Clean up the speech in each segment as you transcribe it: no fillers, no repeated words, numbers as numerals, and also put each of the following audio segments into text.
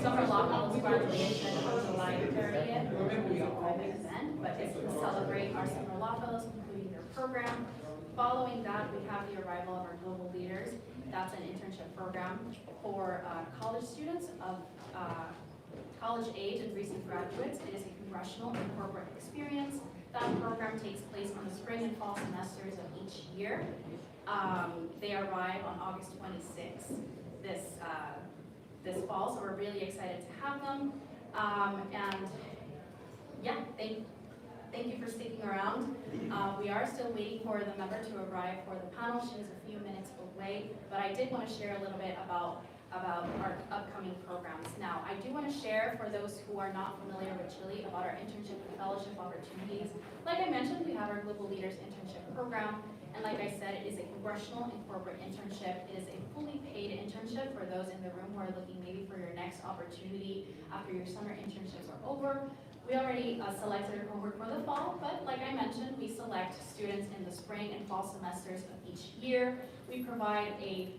Summer Law Fellows graduation on July 30th. It's a private event, but it's to celebrate our Summer Law Fellows completing their program. Following that, we have the arrival of our Global Leaders. That's an internship program for college students of college age and recent graduates. It is a congressional and corporate experience. That program takes place on the spring and fall semesters of each year. They arrive on August 26th this fall, so we're really excited to have them. And yeah, thank you for sticking around. We are still waiting for the member to arrive for the panel. She is a few minutes away, but I did want to share a little bit about our upcoming programs. Now, I do want to share, for those who are not familiar with CHLI, about our internship and fellowship opportunities. Like I mentioned, we have our Global Leaders internship program, and like I said, it is a congressional and corporate internship. It is a fully paid internship for those in the room who are looking maybe for your next opportunity after your summer internships are over. We already selected a cohort for the fall, but like I mentioned, we select students in the spring and fall semesters of each year. We provide a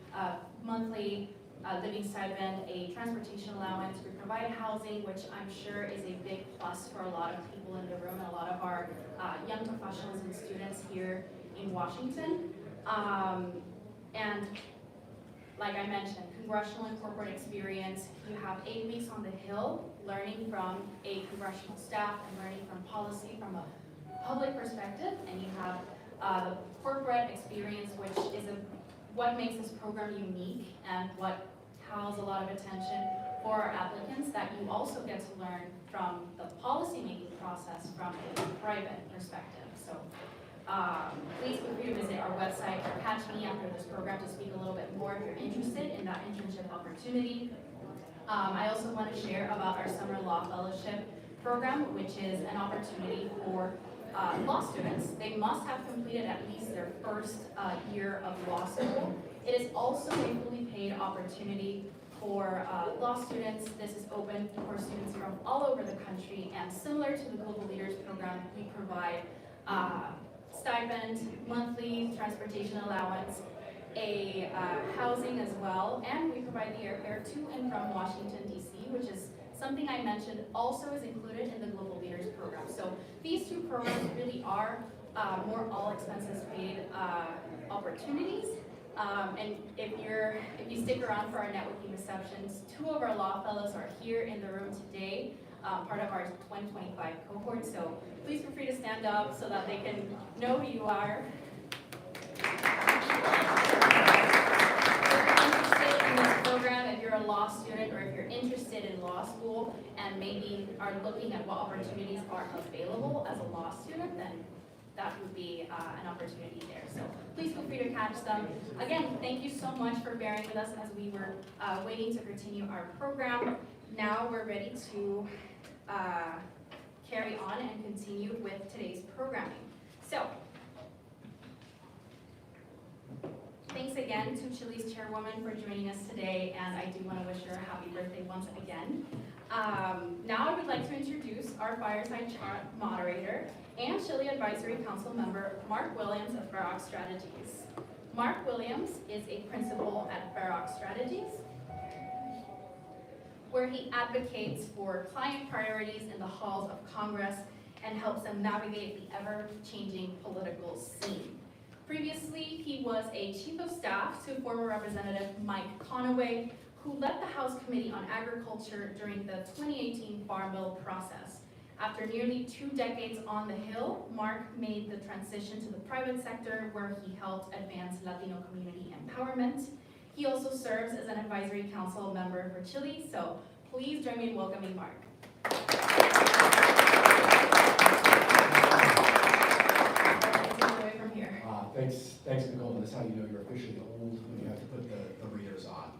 monthly living stipend, a transportation allowance. We provide housing, which I'm sure is a big plus for a lot of people in the room and a lot of our young professionals and students here in Washington. And like I mentioned, congressional and corporate experience. You have 8 weeks on the Hill, learning from a congressional staff and learning from policy from a public perspective. And you have the corporate experience, which is what makes this program unique and what has a lot of attention for our applicants, that you also get to learn from the policy-making process from a private perspective. So please feel free to visit our website or catch me after this program to speak a little bit more if you're interested in that internship opportunity. I also want to share about our Summer Law Fellowship program, which is an opportunity for law students. They must have completed at least their first year of law school. It is also a fully paid opportunity for law students. This is open for students from all over the country, and similar to the Global Leaders program, we provide stipend, monthly transportation allowance, a housing as well, and we provide the airfare to and from Washington, D.C., which is something I mentioned also is included in the Global Leaders program. So these two programs really are more all expenses paid opportunities. And if you stick around for our networking receptions, 2 of our law fellows are here in the room today, part of our 2025 cohort. So please feel free to stand up so that they can know who you are. Program, if you're a law student or if you're interested in law school and maybe are looking at what opportunities are available as a law student, then that would be an opportunity there. So please feel free to catch them. Again, thank you so much for bearing with us as we were waiting to continue our program. Now we're ready to carry on and continue with today's programming. So, thanks again to CHLI's chairwoman for joining us today, and I do want to wish her a happy birthday once again. Now I would like to introduce our fireside chat moderator and CHLI Advisory Council member, Mark Williams of Fair Oaks Strategies. Mark Williams is a principal at Fair Oaks Strategies, where he advocates for client priorities in the halls of Congress and helps them navigate the ever-changing political scene. Previously, he was a chief of staff to former Representative Mike Conaway, who led the House Committee on Agriculture during the 2018 Farm Bill process. After nearly 2 decades on the Hill, Mark made the transition to the private sector, where he helped advance Latino community empowerment. He also serves as an advisory council member for CHLI, so please join me in welcoming Mark. Thanks, Nicole. That's how you know you're officially old, when you have to put the readers on.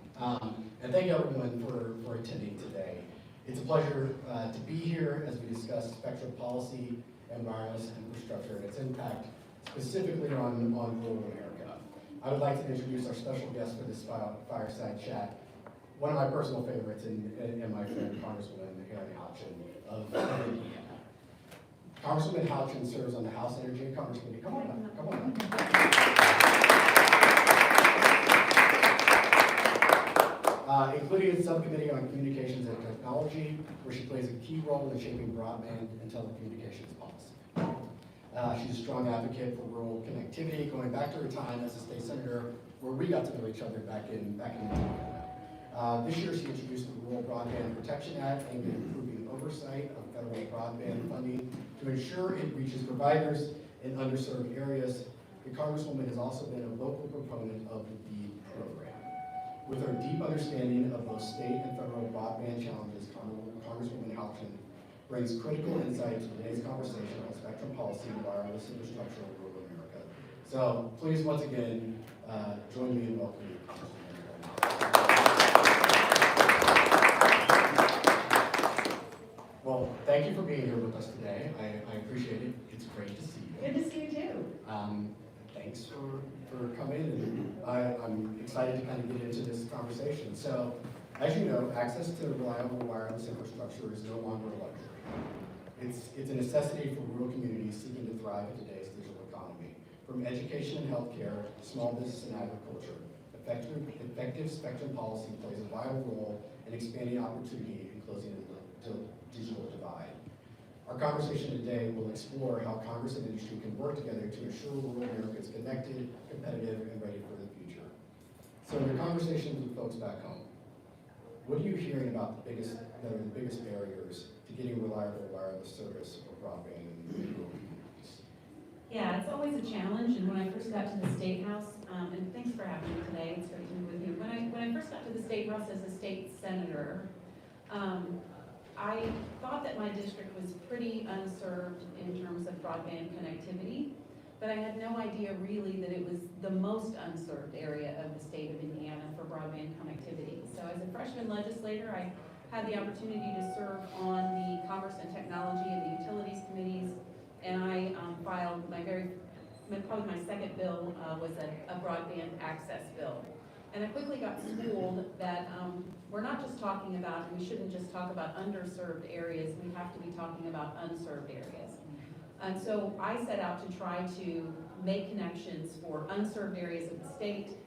And thank you everyone for attending today. It's a pleasure to be here as we discuss spectrum policy and wireless infrastructure and its impact specifically on rural America. I would like to introduce our special guest for this fireside chat, one of my personal favorites, and my friend Congresswoman Erin Houchin of Indiana. Congresswoman Houchin serves on the House Energy and Commerce Committee. Come on up, come on up. Including its Subcommittee on Communications and Technology, where she plays a key role in shaping broadband and telecommunications policy. She's a strong advocate for rural connectivity, going back to her time as a state senator, where we got to know each other back in This year, she introduced the Rural Broadband Protection Act aimed at improving oversight of federal broadband funding to ensure it reaches providers in underserved areas. The Congresswoman has also been a local proponent of the BEAD program. With her deep understanding of both state and federal broadband challenges, Congresswoman Halcyon brings critical insight to today's conversation on spectrum policy and wireless infrastructure in rural America. So please, once again, join me in welcoming Congresswoman. Well, thank you for being here with us today. I appreciate it. It's great to see you. Good to see you too. Thanks for coming, and I'm excited to kind of get into this conversation. So, as you know, access to reliable wireless infrastructure is no longer a luxury. It's a necessity for rural communities seeking to thrive in today's digital economy. From education and healthcare to small business and agriculture, effective spectrum policy plays a vital role in expanding opportunity and closing the digital divide. Our conversation today will explore how Congress and industry can work together to ensure rural America is connected, competitive, and ready for the future. So in your conversations with folks back home, what are you hearing about that are the biggest barriers to getting reliable wireless service for broadband in rural communities? Yeah, it's always a challenge, and when I first got to the State House, and thanks for having me today, it's great to be with you. When I first got to the State House as a state senator, I thought that my district was pretty unserved in terms of broadband connectivity, but I had no idea really that it was the most unserved area of the state of Indiana for broadband connectivity. So as a freshman legislator, I had the opportunity to serve on the Commerce and Technology and the Utilities Committees, and I filed probably my second bill was a broadband access bill. And I quickly got schooled that we're not just talking about, we shouldn't just talk about underserved areas, we have to be talking about unserved areas. And so I set out to try to make connections for unserved areas of the state,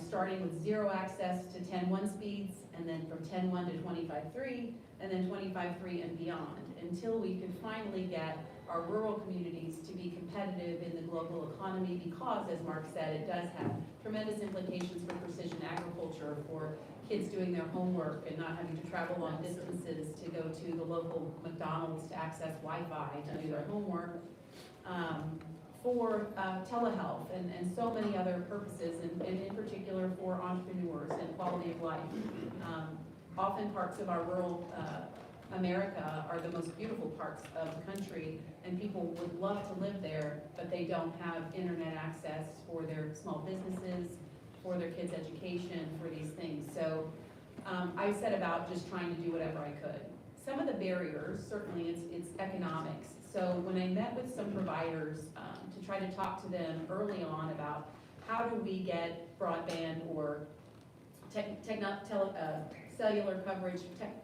starting with 0 access to 10.1 speeds, and then from 10.1 to 25.3, and then 25.3 and beyond, until we could finally get our rural communities to be competitive in the global economy, because, as Mark said, it does have tremendous implications for precision agriculture, for kids doing their homework and not having to travel long distances to go to the local McDonald's to access Wi-Fi to do their homework, for telehealth and so many other purposes, and in particular for entrepreneurs and quality of life. Often parts of our rural America are the most beautiful parts of the country, and people would love to live there, but they don't have internet access for their small businesses, for their kids' education, for these things. So I set about just trying to do whatever I could. Some of the barriers, certainly it's economics. So when I met with some providers to try to talk to them early on about how do we get broadband or cellular coverage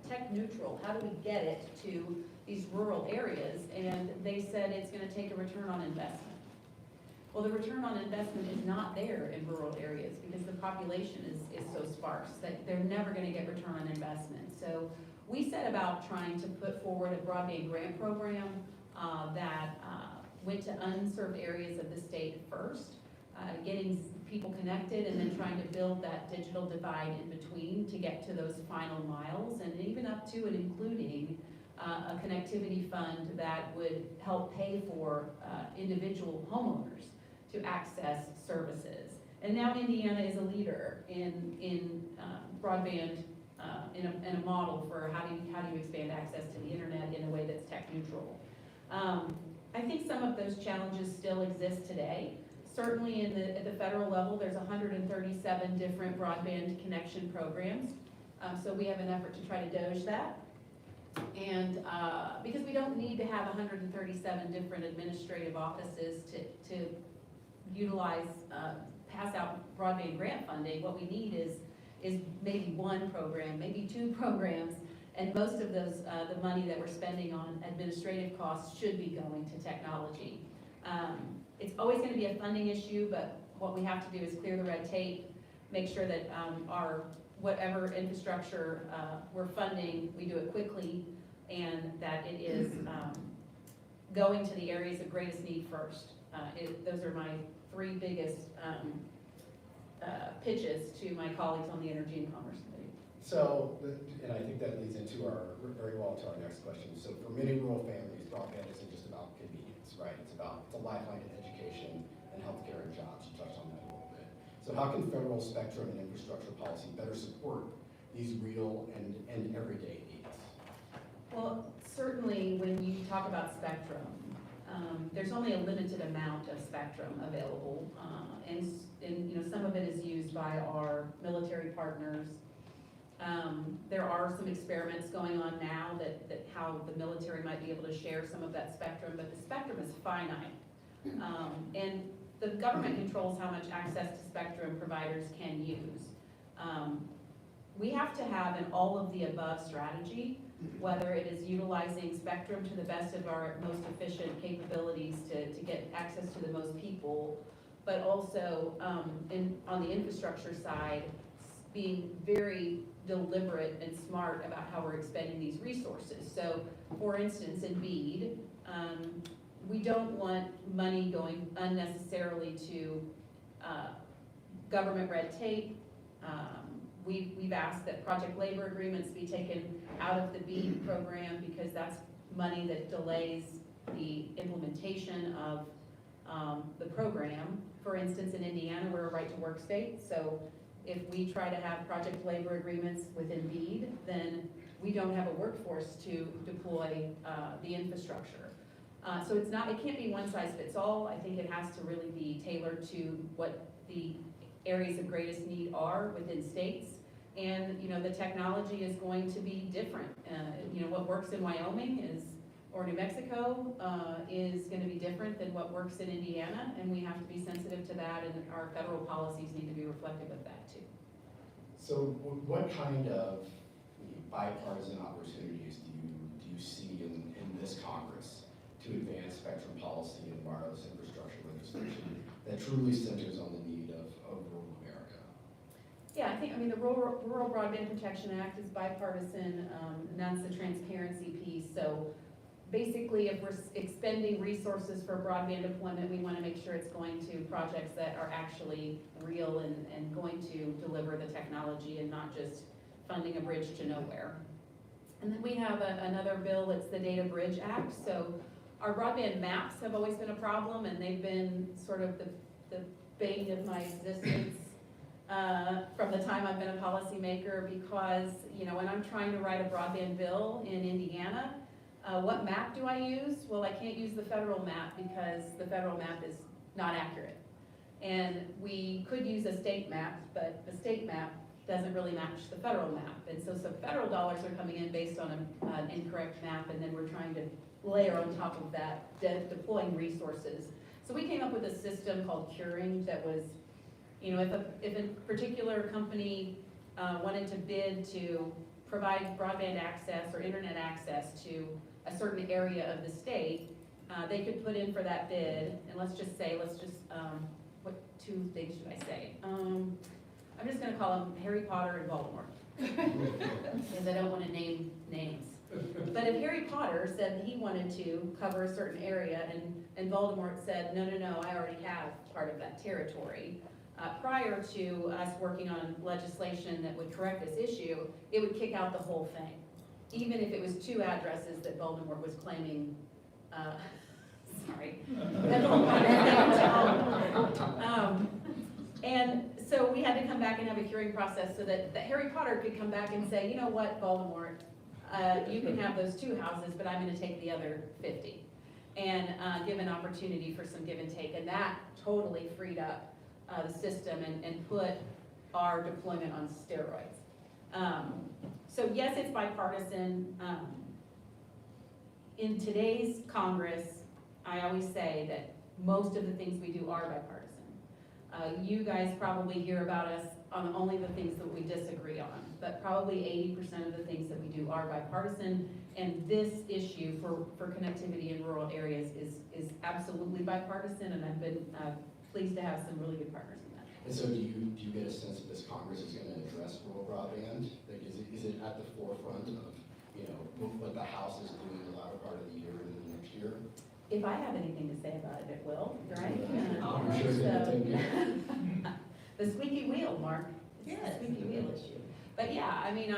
tech neutral, how do we get it to these rural areas? And they said it's going to take a return on investment. Well, the return on investment is not there in rural areas because the population is so sparse that they're never going to get return on investment. So we set about trying to put forward a broadband grant program that went to unserved areas of the state first, getting people connected, and then trying to build that digital divide in between to get to those final miles, and even up to and including a connectivity fund that would help pay for individual homeowners to access services. And now Indiana is a leader in broadband, in a model for how do you expand access to the internet in a way that's tech neutral. I think some of those challenges still exist today. Certainly at the federal level, there's 137 different broadband connection programs. So we have an effort to try to doge that. And because we don't need to have 137 different administrative offices to utilize, pass out broadband grant funding, what we need is maybe one program, maybe 2 programs, and most of those, the money that we're spending on administrative costs should be going to technology. It's always going to be a funding issue, but what we have to do is clear the red tape, make sure that our whatever infrastructure we're funding, we do it quickly, and that it is going to the areas of greatest need first. Those are my three biggest pitches to my colleagues on the Energy and Commerce Committee. So, and I think that leads into very well to our next question. So for many rural families, broadband isn't just about convenience, right? It's a lifeline in education and healthcare and jobs. You touched on that a little bit. So how can federal spectrum and infrastructure policy better support these real and everyday needs? Well, certainly when you talk about spectrum, there's only a limited amount of spectrum available, and some of it is used by our military partners. There are some experiments going on now that how the military might be able to share some of that spectrum, but the spectrum is finite. And the government controls how much access to spectrum providers can use. We have to have an all of the above strategy, whether it is utilizing spectrum to the best of our most efficient capabilities to get access to the most people, but also on the infrastructure side, being very deliberate and smart about how we're expending these resources. So, for instance, in BEAD, we don't want money going unnecessarily to government red tape. We've asked that project labor agreements be taken out of the BEAD program because that's money that delays the implementation of the program. For instance, in Indiana, we're a right-to-work state, so if we try to have project labor agreements within BEAD, then we don't have a workforce to deploy the infrastructure. So it can't be one size fits all. I think it has to really be tailored to what the areas of greatest need are within states. And, the technology is going to be different. What works in Wyoming or New Mexico is going to be different than what works in Indiana, and we have to be sensitive to that, and our federal policies need to be reflective of that too. So what kind of bipartisan opportunities do you see in this Congress to advance spectrum policy and wireless infrastructure legislation that truly centers on the need of rural America? Yeah, I think the Rural Broadband Protection Act is bipartisan, and that's the transparency piece. So basically, if we're expending resources for broadband deployment, we want to make sure it's going to projects that are actually real and going to deliver the technology and not just funding a bridge to nowhere. And then we have another bill, it's the Data Bridge Act. So our broadband maps have always been a problem, and they've been sort of the bane of my existence from the time I've been a policymaker, because when I'm trying to write a broadband bill in Indiana, what map do I use? Well, I can't use the federal map because the federal map is not accurate. And we could use a state map, but the state map doesn't really match the federal map. And so some federal dollars are coming in based on an incorrect map, and then we're trying to layer on top of that, deploying resources. So we came up with a system called curing that was, if a particular company wanted to bid to provide broadband access or internet access to a certain area of the state, they could put in for that bid, and let's just what two things should I say? I'm just gonna call them Harry Potter and Voldemort, because I don't want to name names. But if Harry Potter said that he wanted to cover a certain area, and Voldemort said, no, I already have part of that territory, prior to us working on legislation that would correct this issue, it would kick out the whole thing. Even if it was two addresses that Voldemort was claiming, sorry. And so we had to come back and have a hearing process so that Harry Potter could come back and say, you know what, Voldemort, you can have those 2 houses, but I'm gonna take the other 50. And give an opportunity for some give and take. And that totally freed up the system and put our deployment on steroids. So yes, it's bipartisan. In today's Congress, I always say that most of the things we do are bipartisan. You guys probably hear about us on only the things that we disagree on, but probably 80% of the things that we do are bipartisan. And this issue for connectivity in rural areas is absolutely bipartisan, and I've been pleased to have some really good partners in that. And so do you get a sense that this Congress is going to address rural broadband? Like, is it at the forefront of, what the House is doing in the latter part of the year and the next year? If I have anything to say about it, it will, right? I'm sure it's going to take you. The squeaky wheel, Mark. It's the squeaky wheel issue. But yeah, I mean,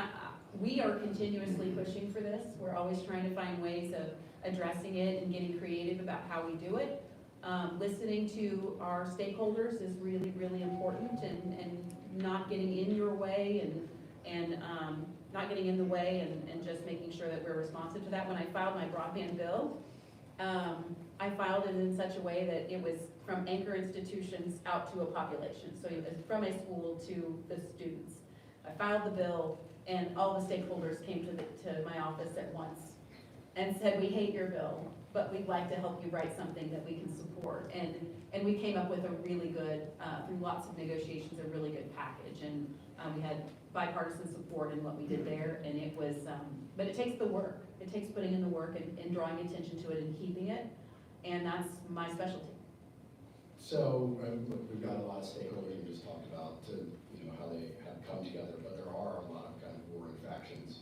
we are continuously pushing for this. We're always trying to find ways of addressing it and getting creative about how we do it. Listening to our stakeholders is really, really important, and not getting in your way and not getting in the way and just making sure that we're responsive to that. When I filed my broadband bill, I filed it in such a way that it was from anchor institutions out to a population. So it was from a school to the students. I filed the bill, and all the stakeholders came to my office at once and said, we hate your bill, but we'd like to help you write something that we can support. And we came up with a really good, through lots of negotiations, a really good package. And we had bipartisan support in what we did there, and it was, but it takes the work. It takes putting in the work and drawing attention to it and keeping it, and that's my specialty. So, look, we've got a lot of stakeholders you just talked about to, how they have come together, but there are a lot of kind of warring factions.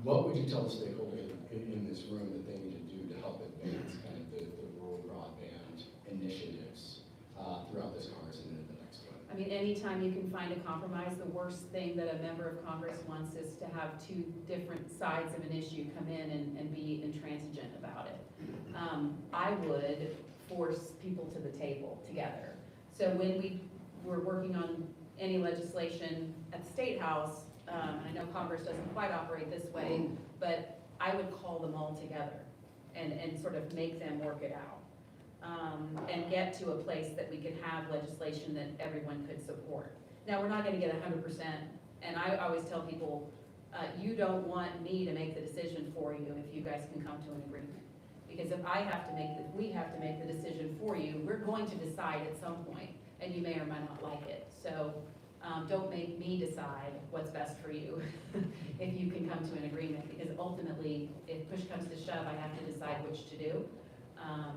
What would you tell the stakeholders in this room that they need to do to help advance kind of the rural broadband initiatives throughout this Congress and into the next one? I mean, anytime you can find a compromise, the worst thing that a member of Congress wants is to have two different sides of an issue come in and be intransigent about it. I would force people to the table together. So when we were working on any legislation at the State House, I know Congress doesn't quite operate this way, but I would call them all together and sort of make them work it out. And get to a place that we could have legislation that everyone could support. Now, we're not gonna get 100%, and I always tell people, you don't want me to make the decision for you if you guys can come to an agreement. Because if we have to make the decision for you, we're going to decide at some point, and you may or may not like it. So don't make me decide what's best for you if you can come to an agreement, because ultimately, if push comes to shove, I have to decide which to do.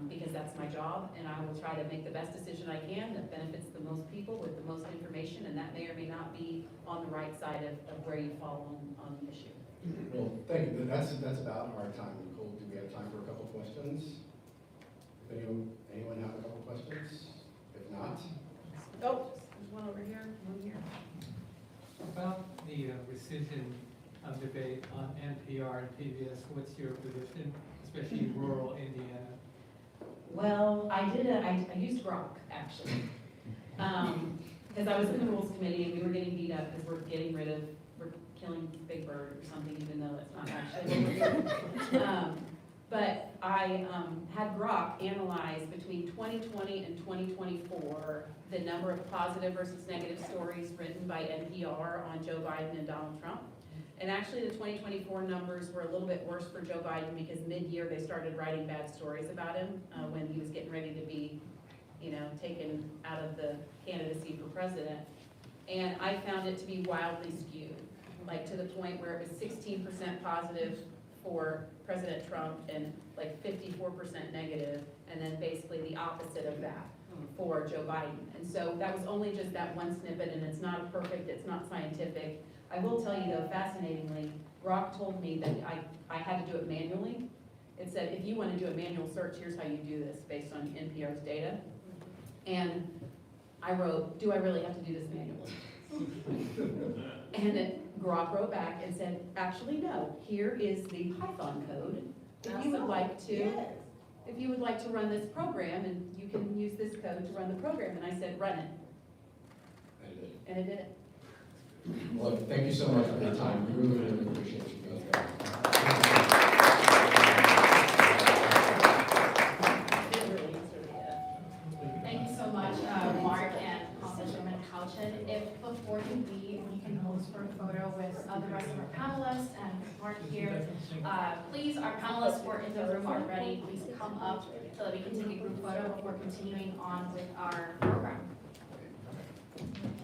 Because that's my job, and I will try to make the best decision I can that benefits the most people with the most information, and that may or may not be on the right side of where you fall on the issue. Well, thank you. That's about our time. Nicole, do we have time for a couple questions? Anyone have a couple questions? If not, Oh, there's one over here, one here. About the rescission debate on NPR and PBS, what's your position, especially in rural Indiana? Well, I used Grok, actually. Because I was in the Rules Committee, and we were getting beat up because we're killing Big Bird or something, even though that's not actually what we're doing. But I had Grok analyze between 2020 and 2024 the number of positive versus negative stories written by NPR on Joe Biden and Donald Trump. And actually, the 2024 numbers were a little bit worse for Joe Biden because mid-year they started writing bad stories about him when he was getting ready to be, taken out of the candidacy for president. And I found it to be wildly skewed, like to the point where it was 16% positive for President Trump and like 54% negative, and then basically the opposite of that for Joe Biden. And so that was only just that one snippet, and it's not perfect, it's not scientific. I will tell you though, fascinatingly, Grok told me that I had to do it manually. It said, if you want to do a manual search, here's how you do this based on NPR's data. And I wrote, do I really have to do this manually? And Grok wrote back and said, actually no, here is the Python code. If you would like to run this program, and you can use this code to run the program. And I said, run it. And it did it. well, thank you so much for your time. We really, really appreciate you being here. Thank you so much, Mark and Councilwoman Couchin. If before you leave, we can pose for a photo with the rest of our panelists and Mark here. Please, our panelists who are in the room already, please come up so that we can take a group photo before continuing on with our program. Thank you.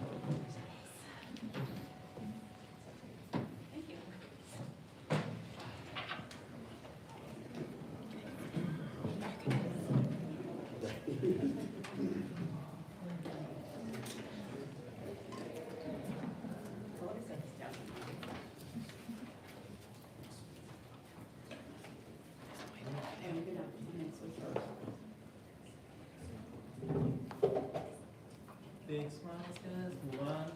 Big smiles, guys. One,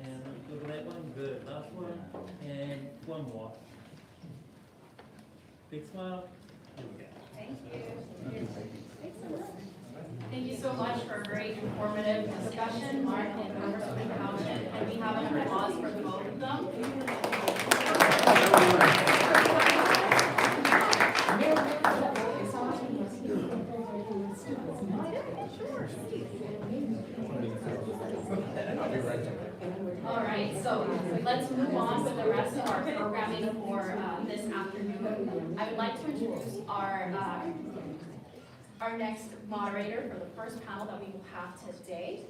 and look at that one. Good. Last one, and one more. Big smile. Here we go. Thank you. Thank you so much for a great informative discussion, Mark and Congressman Township. And we have an applause for both of them. All right, so let's move on with the rest of our programming for this afternoon. I would like to introduce our next moderator for the first panel that we will have today,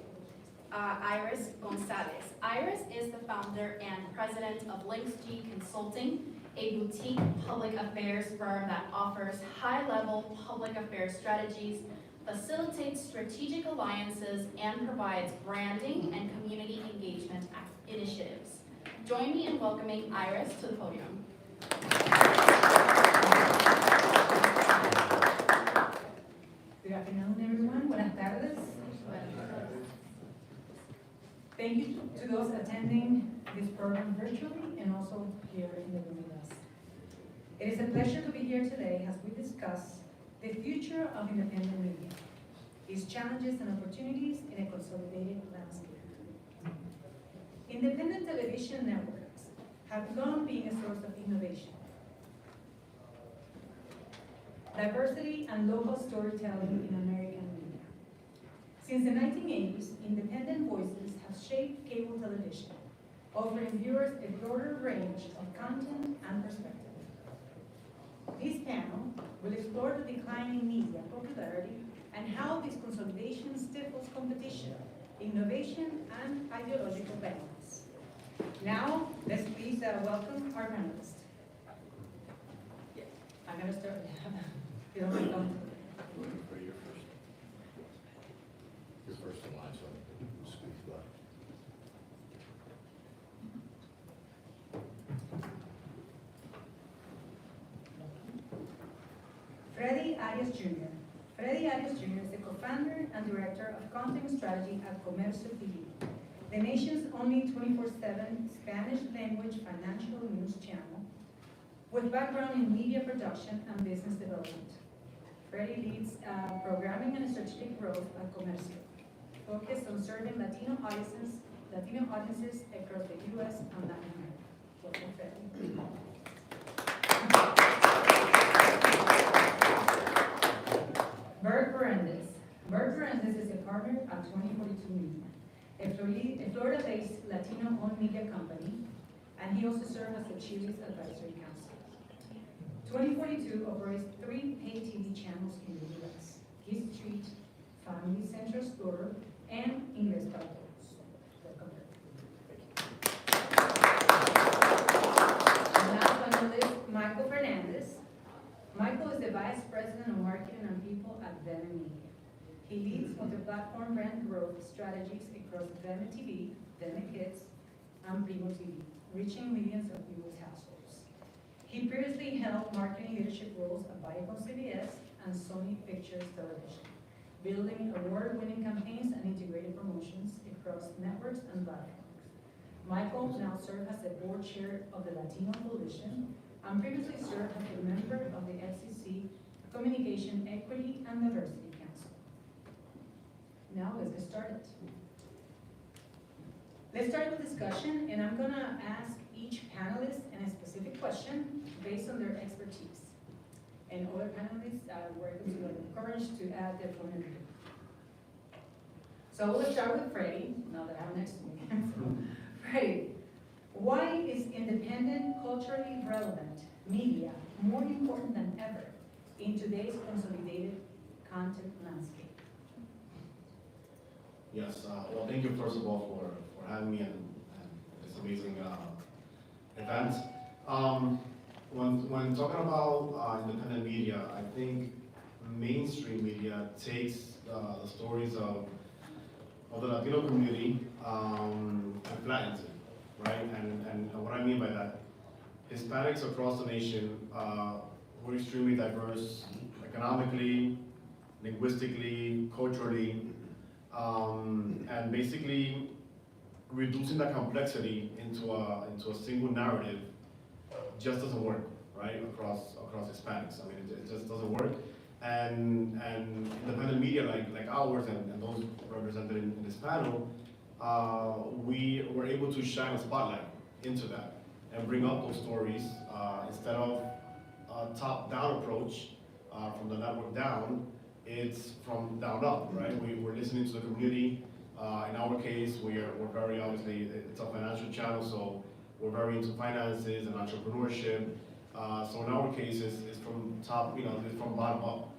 Iris Gonzalez. Iris is the founder and president of Links G Consulting, a boutique public affairs firm that offers high-level public affairs strategies, facilitates strategic alliances, and provides branding and community engagement initiatives. Join me in welcoming Iris to the podium. Good afternoon, everyone. Buenas tardes. Thank you to those attending this program virtually and also here in the room with us. It is a pleasure to be here today as we discuss the future of independent media, its challenges and opportunities in a consolidated landscape. Independent television networks have long been a source of innovation, diversity, and local storytelling in American media. Since the 1980s, independent voices have shaped cable television, offering viewers a broader range of content and perspective. This panel will explore the decline in media popularity and how this consolidation stifles competition, innovation, and ideological balance. Now, let's please welcome our panelists. I'm going to start. You don't mind going? For your first. Your first in line, so squeeze by. Freddie Arias Jr. Freddie Arias Jr. is the co-founder and director of content strategy at Comercio TV, the nation's only 24/7 Spanish-language financial news channel with background in media production and business development. Freddie leads programming and strategic growth at Comercio, focused on serving Latino audiences across the U.S. and Latin America. Welcome, Freddie. Bert Berendez. Bert Berendez is a partner at 2042 Media, a Florida-based Latino-owned media company, and he also serves as the CHLI's advisory council. 2042 operates 3 pay TV channels in the U.S. His Street, Family Central Explorer, and Inglés para Todos. Welcome. And last but not least, Michael Fernandez. Michael is the Vice President of Marketing and People at Vena Media. He leads multi-platform brand growth strategies across Vena TV, Vena Kids, and Primo TV, reaching millions of viewers' households. He previously held marketing leadership roles at Viacom CBS and Sony Pictures Television, building award-winning campaigns and integrated promotions across networks and platforms. Michael now serves as the board chair of the Latino Coalition and previously served as a member of the FCC Communication Equity and Diversity Council. Now let's get started. Let's start the discussion, and I'm gonna ask each panelist a specific question based on their expertise. And other panelists are encouraged to add their point of view. So we'll start with Freddie, now that I'm next to me. Freddie, why is independent, culturally relevant media more important than ever in today's consolidated content landscape? Yes, well, thank you first of all for having me and this amazing event. When talking about independent media, I think mainstream media takes the stories of the Latino community and flattens it, right? And what I mean by that, Hispanics across the nation we're extremely diverse economically, linguistically, culturally. And basically reducing the complexity into a single narrative just doesn't work, right, across Hispanics. I mean, it just doesn't work. And independent media like ours and those represented in this panel, we were able to shine a spotlight into that and bring up those stories instead of a top-down approach from the network down. It's from down up, right? We're listening to the community. In our case, we're very obviously, it's a financial channel, so we're very into finances and entrepreneurship. So in our case, it's from top, it's from bottom up.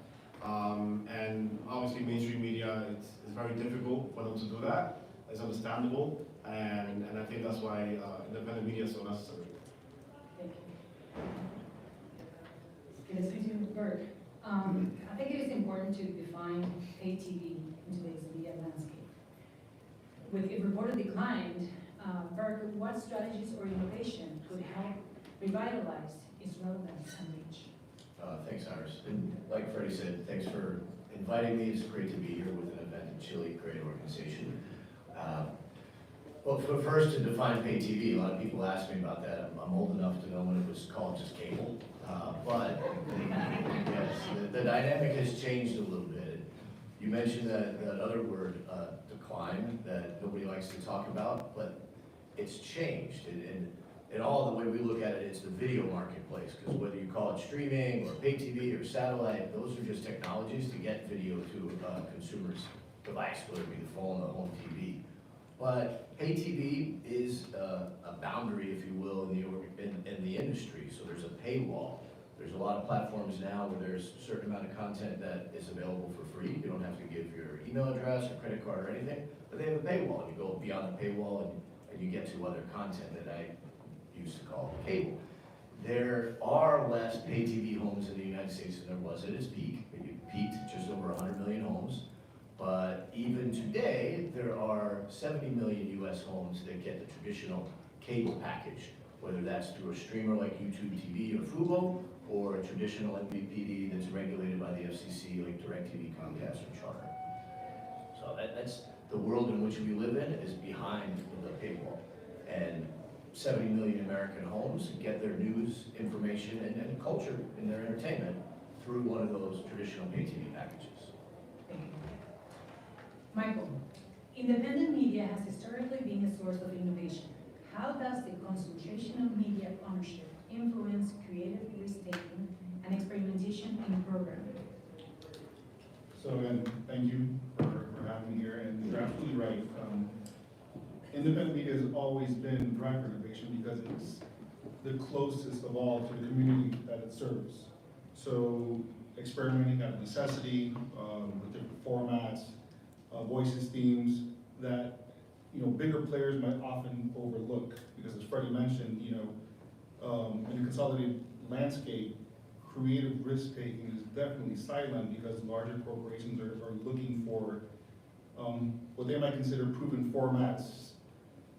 And obviously mainstream media, it's very difficult for them to do that. It's understandable, and I think that's why independent media is so necessary. Thank you. Yes, thank you, Burke. I think it is important to define pay TV in today's media landscape. With a reported decline, Burke, what strategies or innovation could help revitalize its relevance and reach? Thanks, Iris. And like Freddie said, thanks for inviting me. It's great to be here with an event in Chile, great organization. Well, first to define pay TV, a lot of people ask me about that. I'm old enough to know when it was called just cable. But yes, the dynamic has changed a little bit. You mentioned that other word, decline, that nobody likes to talk about, but it's changed. And all the way we look at it, it's the video marketplace, because whether you call it streaming or pay TV or satellite, those are just technologies to get video to a consumer's device, whether it be the phone or home TV. But pay TV is a boundary, if you will, in the industry. So there's a paywall. There's a lot of platforms now where there's a certain amount of content that is available for free. You don't have to give your email address or credit card or anything, but they have a paywall. You go beyond the paywall and you get to other content that I used to call cable. There are less pay TV homes in the United States than there was at its peak. It peaked just over 100 million homes. But even today, there are 70 million US homes that get the traditional cable package, whether that's through a streamer like YouTube TV or Fubo, or a traditional MVPD that's regulated by the FCC like DirecTV, Comcast, or Charter. So that's the world in which we live in, is behind the paywall. And 70 million American homes get their news, information, and culture and their entertainment through one of those traditional pay TV packages. Thank you. Michael, independent media has historically been a source of innovation. How does the concentration of media ownership influence creative risk-taking and experimentation in programming? So again, thank you for having me here, and you're absolutely right. Independent media has always been drive for innovation because it's the closest of all to the community that it serves. So experimenting out of necessity, with different formats, voices, themes that bigger players might often overlook, because as Freddie mentioned, in a consolidated landscape, creative risk-taking is definitely silent because larger corporations are looking for what they might consider proven formats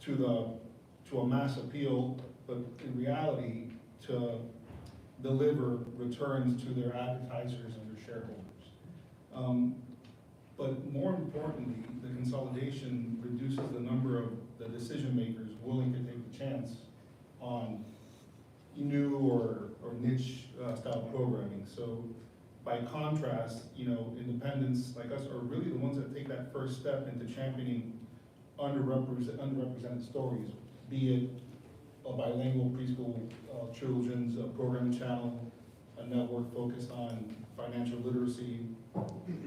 to a mass appeal, but in reality to deliver returns to their advertisers and their shareholders. But more importantly, the consolidation reduces the number of the decision makers willing to take the chance on new or niche style programming. So by contrast, independents like us are really the ones that take that first step into championing underrepresented stories, be it a bilingual preschool children's programming channel, a network focused on financial literacy,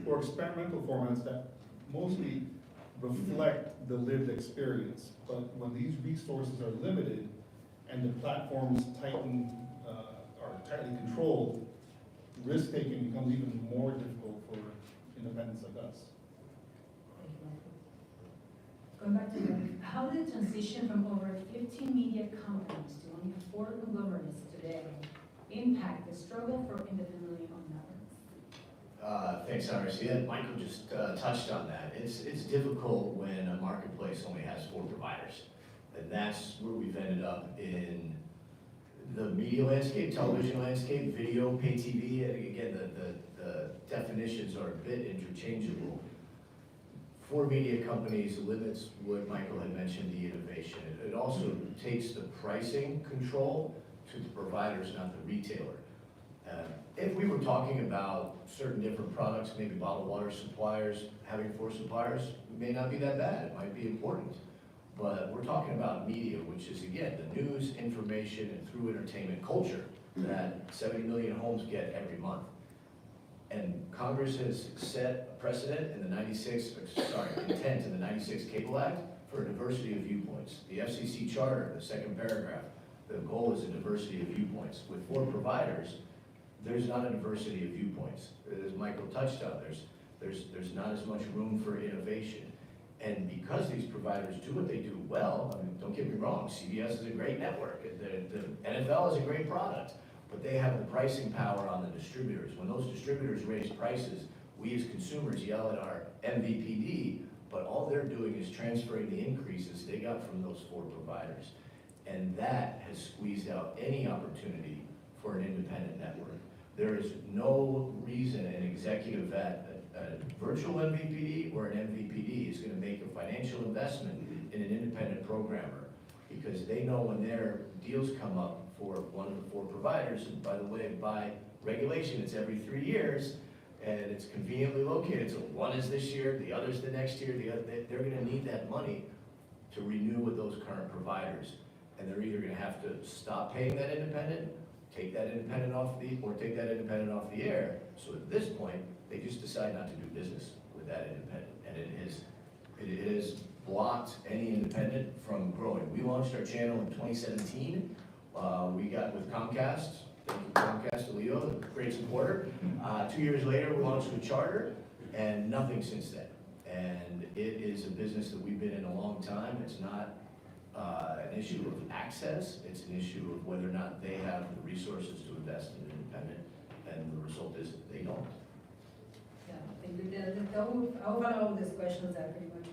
or experimental formats that mostly reflect the lived experience. But when these resources are limited and the platforms are tightly controlled, risk-taking becomes even more difficult for independents like us. Going back to Rick, how did the transition from over 15 media companies to only 4 conglomerates today impact the struggle for independently owned networks? Thanks, Iris. Yeah, Michael just touched on that. It's difficult when a marketplace only has 4 providers. And that's where we've ended up in the media landscape, television landscape, video, pay TV. And again, the definitions are a bit interchangeable. for media companies limits what Michael had mentioned, the innovation. It also takes the pricing control to the providers, not the retailer. If we were talking about certain different products, maybe bottled water suppliers, having 4 suppliers may not be that bad, it might be important. But we're talking about media, which is again, the news, information, and through entertainment culture that 70 million homes get every month. And Congress has set a precedent in the intent in the 96 Cable Act for a diversity of viewpoints. The FCC charter, the second paragraph, the goal is a diversity of viewpoints. With 4 providers, there's not a diversity of viewpoints. As Michael touched on, there's not as much room for innovation. And because these providers do what they do well, I mean, don't get me wrong, CBS is a great network, the NFL is a great product, but they have the pricing power on the distributors. When those distributors raise prices, we as consumers yell at our MVPD, but all they're doing is transferring the increases they got from those 4 providers. And that has squeezed out any opportunity for an independent network. There is no reason an executive at a virtual MVPD or an MVPD is going to make a financial investment in an independent programmer, because they know when their deals come up for one of the 4 providers, and by the way, by regulation, it's every 3 years, and it's conveniently located, so one is this year, the other's the next year, they're going to need that money to renew with those current providers. And they're either going to have to stop paying that independent, take that independent off the air. So at this point, they just decide not to do business with that independent. And it has blocked any independent from growing. We launched our channel in 2017. We got with Comcast. Thank you, Comcast, Leo, a great supporter. 2 years later, we launched with Charter, and nothing since then. And it is a business that we've been in a long time. It's not an issue of access, it's an issue of whether or not they have the resources to invest in an independent, and the result is they don't. Yeah, I think the overall discussions that pretty much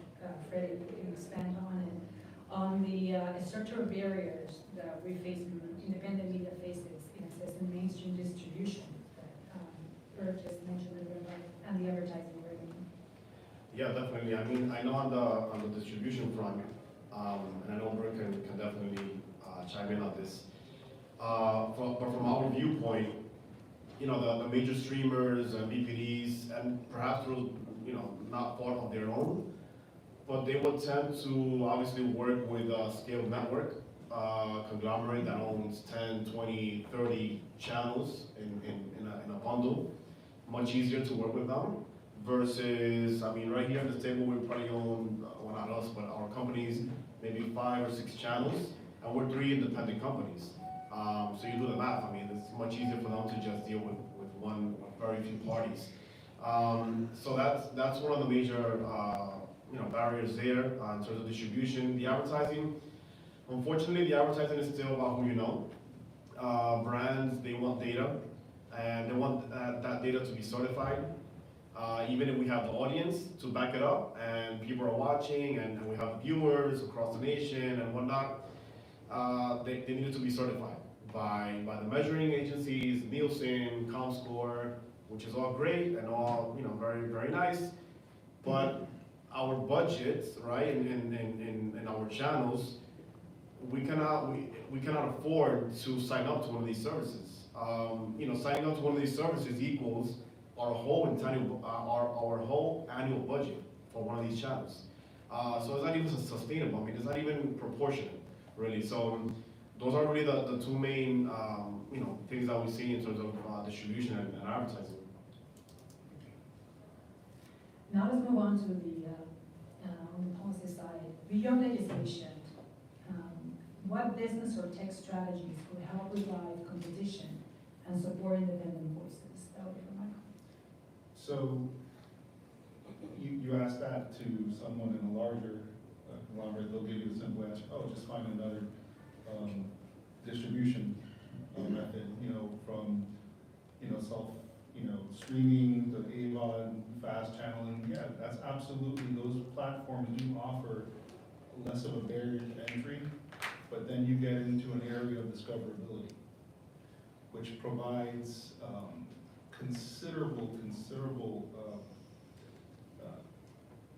Freddie expand on it. On the structural barriers that we face, independent media faces in accessing mainstream distribution, that Bert just mentioned a little bit, and the advertising revenue. Yeah, definitely. I mean, I know on the distribution front, and I know Bert can definitely chime in on this. But from our viewpoint, you know, the major streamers and BPDs, and perhaps through, you know, not fault of their own, but they will tend to obviously work with a scaled network, conglomerate that owns 10, 20, 30 channels in a bundle. Much easier to work with them versus, I mean, right here at this table, we probably own, well, not us, but our companies, maybe 5 or 6 channels, and we're 3 independent companies. So you do the math. I mean, it's much easier for them to just deal with very few parties. So that's one of the major you know, barriers there in terms of distribution. The advertising, unfortunately, the advertising is still about who you know. Brands, they want data, and they want that data to be certified. Even if we have the audience to back it up, and people are watching, and we have viewers across the nation and whatnot, they need it to be certified by the measuring agencies, Nielsen, ComScore, which is all great and all, you know, very, very nice. But our budgets, right, in our channels, we cannot afford to sign up to one of these services. You know, signing up to one of these services equals our whole annual budget for one of these channels. So it's not even sustainable. I mean, it's not even proportionate, really. So those are really the 2 main, you know, things that we see in terms of distribution and advertising. Now let's move on to the on the policy side. Beyond legislation, what business or tech strategies would help revive competition and support independent voices? That would be for Michael. So you ask that to someone in a larger conglomerate, they'll give you the simple answer, oh, just find another distribution method, you know, from, you know, streaming, the AVOD, fast channeling. Yeah, that's absolutely, those platforms do offer less of a barrier to entry, but then you get into an area of discoverability, which provides considerable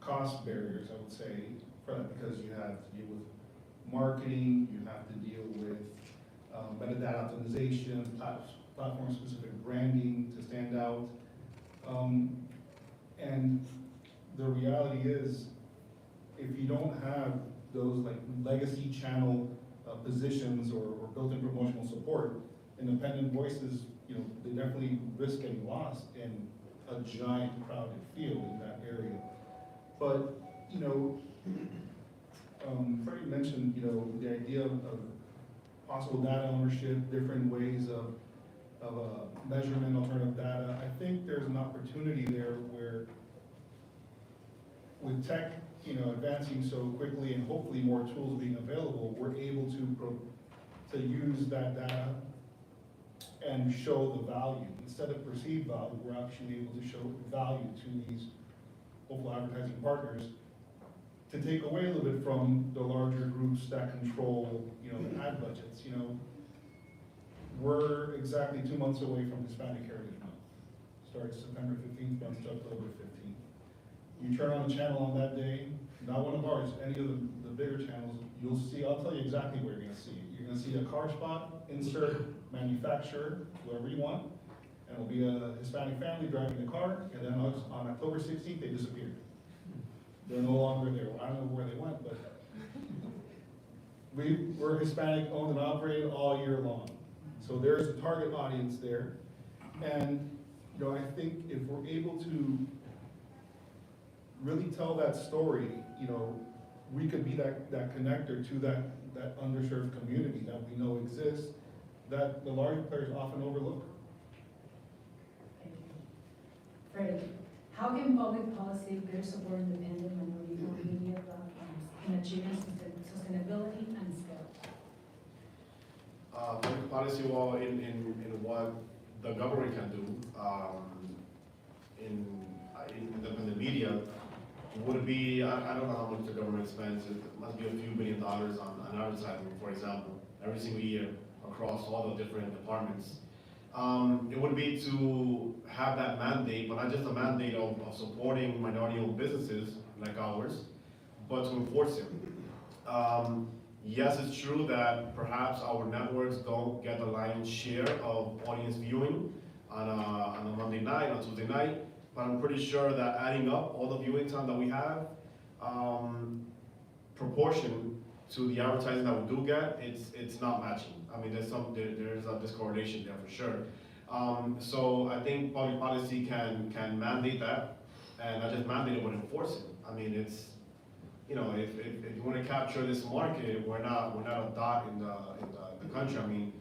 cost barriers, I would say, for that, because you have to deal with marketing, you have to deal with metadata optimization, platform-specific branding to stand out. And the reality is, if you don't have those like legacy channel positions or built-in promotional support, independent voices, they definitely risk getting lost in a giant crowded field in that area. But, Freddie mentioned, the idea of possible data ownership, different ways of measurement, alternative data. I think there's an opportunity there where with tech, advancing so quickly and hopefully more tools being available, we're able to use that data and show the value. Instead of perceived value, we're actually able to show value to these hopeful advertising partners to take away a little bit from the larger groups that control, the ad budgets. We're exactly 2 months away from Hispanic Heritage Month. Starts September 15th, runs to October 15th. You turn on a channel on that day, not one of ours, any of the bigger channels, you'll see, I'll tell you exactly where you're gonna see it. You're gonna see a car spot, insert manufacturer, whoever you want, and it'll be a Hispanic family driving the car, and then on October 16th, they disappeared. They're no longer there. I don't know where they went, but we're Hispanic owned and operated all year long. So there's a target audience there. And, I think if we're able to really tell that story, we could be that connector to that underserved community that we know exists, that the larger players often overlook. Thank you. Freddie, how can public policy better support independent minority-owned media platforms in achieving sustainability and scale? Public policy, well, in what the government can do, in the media, would be, I don't know how much the government spends, it must be a few $1 billion on advertising, for example, every single year across all the different departments. It would be to have that mandate, but not just a mandate of supporting minority-owned businesses like ours, but to enforce it. Yes, it's true that perhaps our networks don't get the lion's share of audience viewing on a Monday night, on Tuesday night, but I'm pretty sure that adding up all the viewing time that we have, proportion to the advertising that we do get, it's not matching. I mean, there's a discorrelation there for sure. So I think public policy can mandate that, and not just mandate it, but enforce it. I mean, it's, if you want to capture this market, we're not a dot in the country. I mean,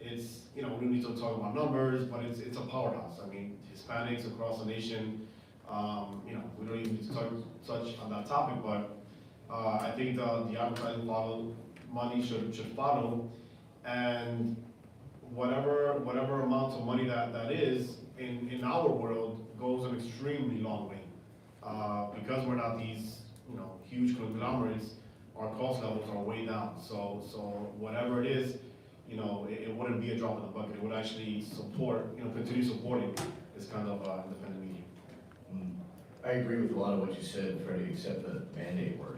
it's, we don't need to talk about numbers, but it's a powerhouse. I mean, Hispanics across the nation, we don't even need to touch on that topic, but I think the advertising money should follow, and whatever amount of money that is in our world goes an extremely long way, because we're not these huge conglomerates. Our cost levels are way down. So whatever it is, it wouldn't be a drop in the bucket. It would actually support, continue supporting this kind of independent media. I agree with a lot of what you said, Freddie, except the mandate word.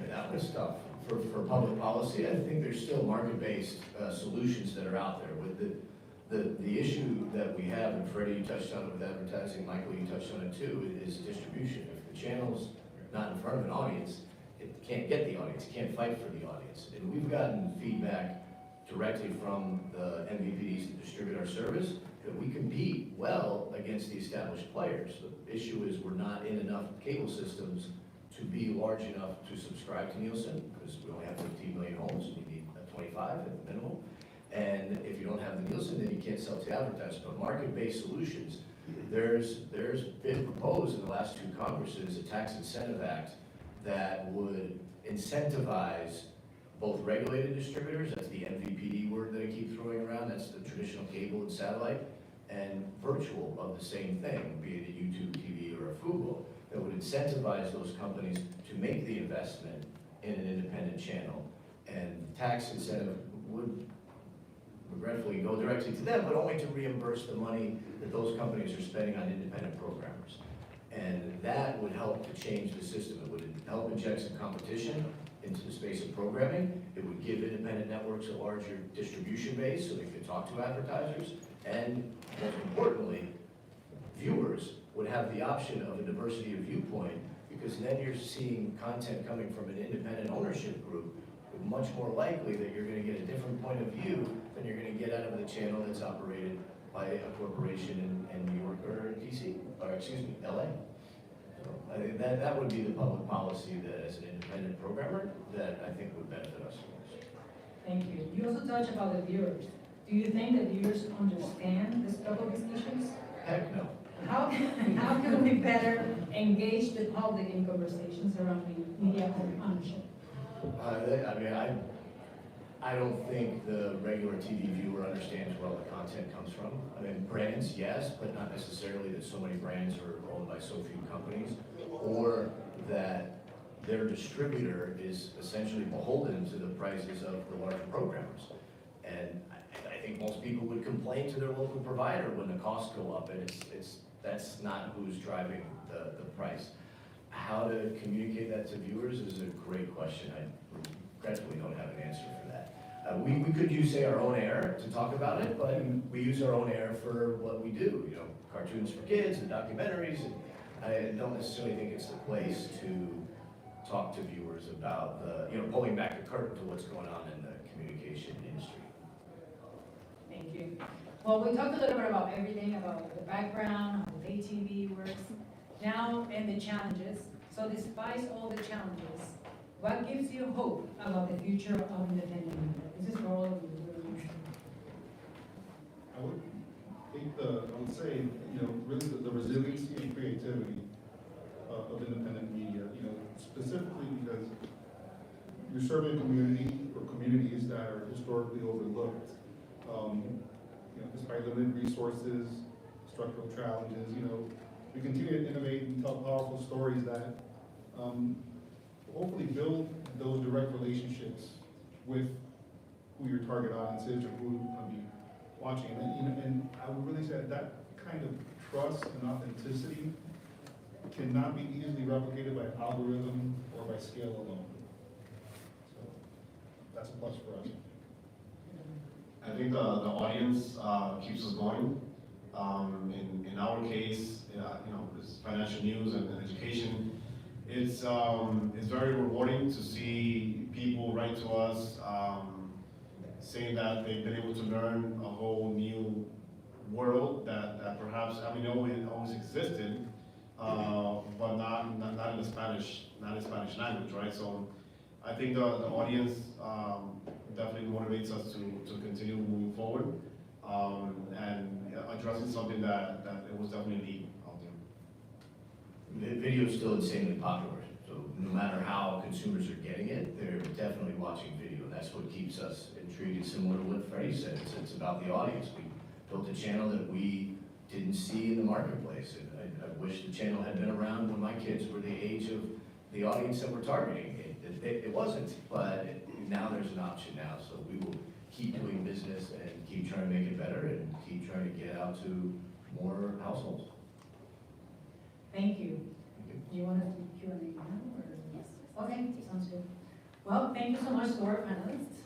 That was tough. For public policy, I think there's still market-based solutions that are out there. With the issue that we have, and Freddie, you touched on it with advertising, Michael, you touched on it too, is distribution. If the channel's not in front of an audience, it can't get the audience, it can't fight for the audience. And we've gotten feedback directly from the MVPDs that distribute our service that we compete well against the established players. The issue is we're not in enough cable systems to be large enough to subscribe to Nielsen, because we only have 15 million homes, and you need 25 at the minimum. And if you don't have the Nielsen, then you can't sell to advertisers. But market-based solutions, there's been proposed in the last two Congresses a tax incentive act that would incentivize both regulated distributors, that's the MVPD word that I keep throwing around, that's the traditional cable and satellite, and virtual of the same thing, be it a YouTube TV or a Fubo, that would incentivize those companies to make the investment in an independent channel. And the tax incentive would regretfully go directly to them, but only to reimburse the money that those companies are spending on independent programmers. And that would help to change the system. It would help inject some competition into the space of programming. It would give independent networks a larger distribution base so they could talk to advertisers. And most importantly, viewers would have the option of a diversity of viewpoint, because then you're seeing content coming from an independent ownership group. Much more likely that you're gonna get a different point of view than you're gonna get out of the channel that's operated by a corporation in New York or DC, or excuse me, LA. So I think that would be the public policy that, as an independent programmer, that I think would benefit us. Thank you. You also touched about the viewers. Do you think the viewers understand the scope of these issues? Heck no. How can we better engage the public in conversations around media ownership? I don't think the regular TV viewer understands where all the content comes from. I mean, brands, yes, but not necessarily that so many brands are owned by so few companies, or that their distributor is essentially beholden to the prices of the larger programmers. And I think most people would complain to their local provider when the costs go up, and that's not who's driving the price. How to communicate that to viewers is a great question. I regretfully don't have an answer for that. We could use, say, our own air to talk about it, but we use our own air for what we do, you know, cartoons for kids and documentaries. And I don't necessarily think it's the place to talk to viewers about pulling back the curtain to what's going on in the communication industry. Thank you. Well, we talked a little bit about everything, about the background, how pay TV works, now and the challenges. So despite all the challenges, what gives you hope about the future of independent media? This is for all of you. I would say, really the resiliency and creativity of independent media, specifically because you're serving a community or communities that are historically overlooked. Despite limited resources, structural challenges, we continue to innovate and tell powerful stories that hopefully build those direct relationships with who your target audience is or who will be watching. And I would really say that kind of trust and authenticity cannot be easily replicated by algorithm or by scale alone. So that's a plus for us. I think the audience keeps us going. In our case, it's financial news and education. It's very rewarding to see people write to us saying that they've been able to learn a whole new world that perhaps it always existed, but not in the Spanish language, right? So I think the audience definitely motivates us to continue moving forward and addressing something that it was definitely a need out there. Video is still insanely popular, so no matter how consumers are getting it, they're definitely watching video. That's what keeps us intrigued. Similar to what Freddie said, it's about the audience. We built a channel that we didn't see in the marketplace, and I wish the channel had been around when my kids were the age of the audience that we're targeting. It wasn't, but now there's an option now, so we will keep doing business and keep trying to make it better and keep trying to get out to more households. Thank you. You want to do Q&A now? Or? Yes. Okay, sounds good. Well, thank you so much to our panelists.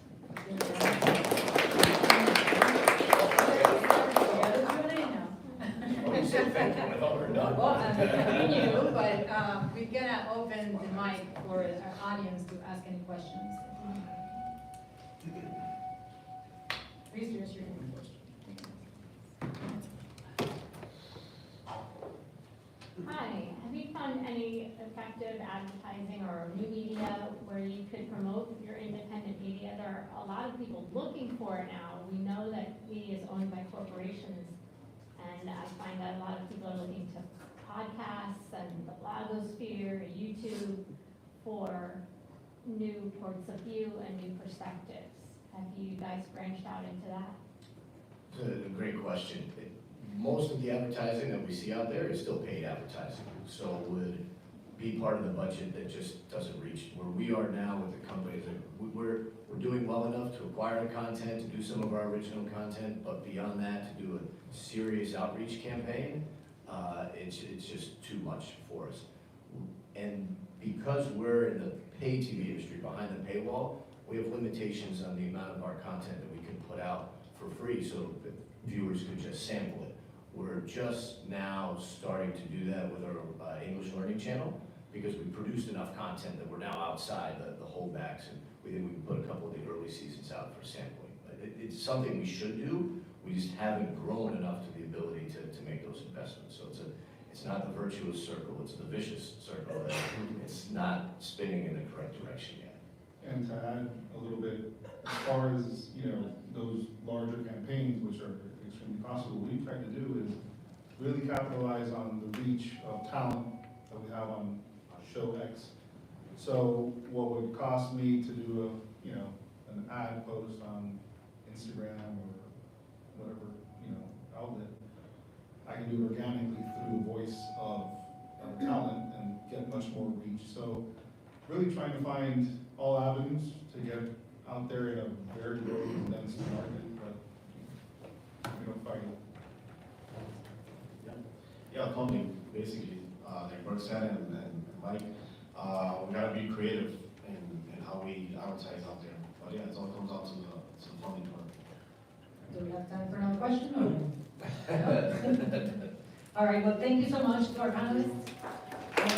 Oh, you said thank you, I thought we were done. Well, we knew, but we're gonna open the mic for our audience to ask any questions. Please raise your hand first. Hi, have you found any effective advertising or new media where you could promote your independent media? There are a lot of people looking for it now. We know that media is owned by corporations, and I find that a lot of people are looking to podcasts and the blogosphere, YouTube for new points of view and new perspectives. Have you guys branched out into that? It's a great question. Most of the advertising that we see out there is still paid advertising, so it would be part of the budget that just doesn't reach where we are now with the companies. We're doing well enough to acquire the content, to do some of our original content, but beyond that, to do a serious outreach campaign, It's just too much for us. And because we're in the pay TV industry behind the paywall, we have limitations on the amount of our content that we can put out for free so that viewers could just sample it. We're just now starting to do that with our English learning channel because we produced enough content that we're now outside the holdbacks, and we think we can put a couple of the early seasons out for sampling. It's something we should do. We just haven't grown enough to the ability to make those investments. So it's not the virtuous circle, it's the vicious circle. It's not spinning in the correct direction yet. And to add a little bit, as far as, those larger campaigns, which are extremely costly, what we try to do is really capitalize on the reach of talent that we have on Show X. So what would cost me to do an ad post on Instagram or whatever, outlet, I can do it organically through the voice of talent and get much more reach. So really trying to find all avenues to get out there in a very, very condensed market, but we don't fight it. Yeah, Tony, basically, like Bert said and Mike, we gotta be creative in how we advertise out there. But yeah, it all comes out to the funding part. Do we have time for another question? No? All right, well, thank you so much to our panelists. Thank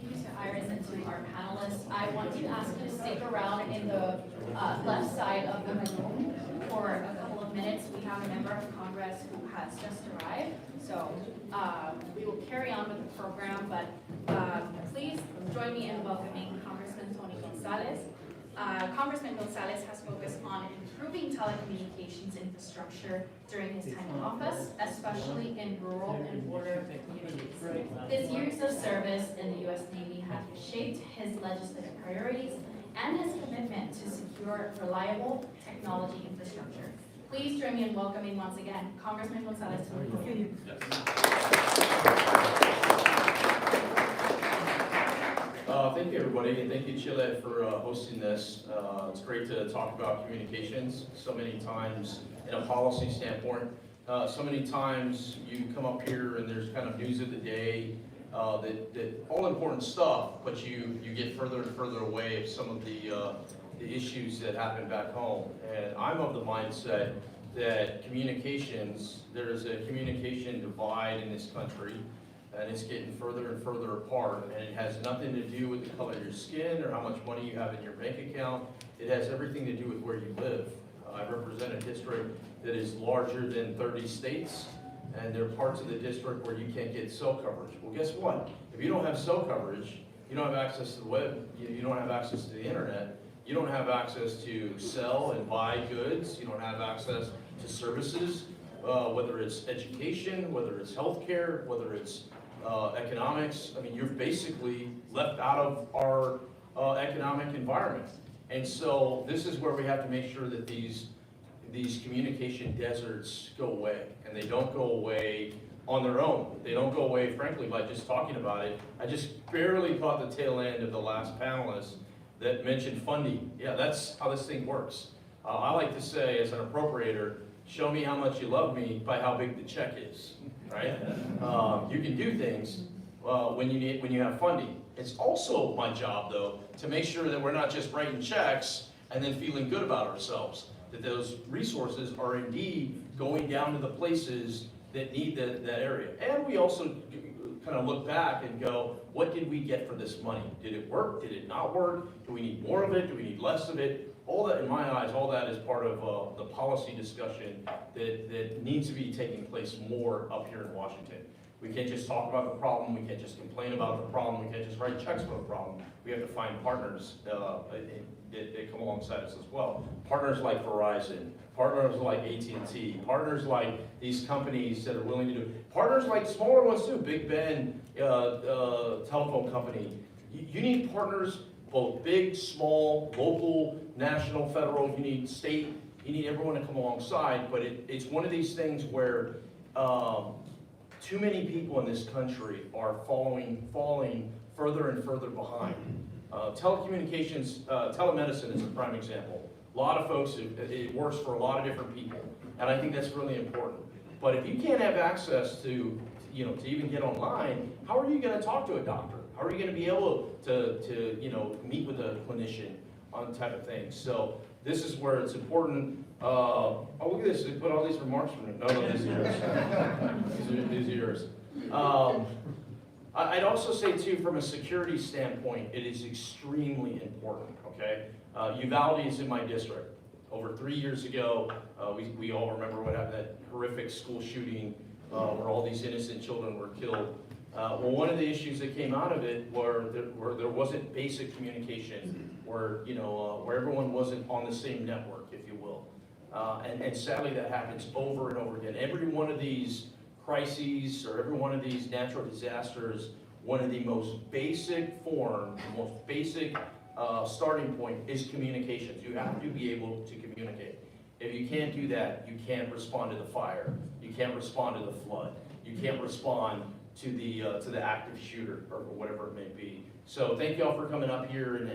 you to Iris and to our panelists. I want to ask you to stick around in the left side of the room for a couple of minutes. We have a member of Congress who has just arrived, so we will carry on with the program, but please join me in welcoming Congressman Tony Gonzalez. Congressman Gonzalez has focused on improving telecommunications infrastructure during his time in office, especially in rural and border communities. His years of service in the U.S. Navy have shaped his legislative priorities and his commitment to secure reliable technology infrastructure. Please join me in welcoming once again Congressman Gonzalez to the podium. Thank you, everybody, and thank you, CHLI, for hosting this. It's great to talk about communications so many times in a policy standpoint. So many times you come up here and there's kind of news of the day, that all important stuff, but you get further and further away of some of the issues that happen back home. And I'm of the mindset that communications, there is a communication divide in this country, and it's getting further and further apart, and it has nothing to do with the color of your skin or how much money you have in your bank account. It has everything to do with where you live. I represent a district that is larger than 30 states, and there are parts of the district where you can't get cell coverage. Well, guess what? If you don't have cell coverage, you don't have access to the web, you don't have access to the internet, you don't have access to sell and buy goods, you don't have access to services, whether it's education, whether it's healthcare, whether it's economics. I mean, you're basically left out of our economic environment. And so this is where we have to make sure that these communication deserts go away, and they don't go away on their own. They don't go away, frankly, by just talking about it. I just barely caught the tail end of the last panelist that mentioned funding. Yeah, that's how this thing works. I like to say, as an appropriator, show me how much you love me by how big the check is, right? You can do things when you have funding. It's also my job, though, to make sure that we're not just writing checks and then feeling good about ourselves, that those resources are indeed going down to the places that need that area. And we also kind of look back and go, what did we get for this money? Did it work? Did it not work? Do we need more of it? Do we need less of it? All that, in my eyes, all that is part of the policy discussion that needs to be taking place more up here in Washington. We can't just talk about the problem. We can't just complain about the problem. We can't just write checks for the problem. We have to find partners that come alongside us as well. Partners like Verizon, partners like AT&T, partners like these companies that are willing to do it. Partners like smaller ones too, Big Ben telephone company. You need partners, both big, small, local, national, federal. You need state. You need everyone to come alongside. But it's one of these things where too many people in this country are falling further and further behind. Telecommunications, telemedicine is a prime example. A lot of folks, it works for a lot of different people, and I think that's really important. But if you can't have access to even get online, how are you gonna talk to a doctor? How are you gonna be able to meet with a clinician on type of things? So this is where it's important. Oh, look at this, they put all these remarks from it. No, these are yours. These are yours. I'd also say too, from a security standpoint, it is extremely important, okay? Uvalde is in my district. Over 3 years ago, we all remember what happened, that horrific school shooting where all these innocent children were killed. Well, one of the issues that came out of it where there wasn't basic communication, where everyone wasn't on the same network, if you will. And sadly, that happens over and over again. Every one of these crises or every one of these natural disasters, one of the most basic forms, the most basic starting point is communications. You have to be able to communicate. If you can't do that, you can't respond to the fire. You can't respond to the flood. You can't respond to the active shooter or whatever it may be. So thank you all for coming up here and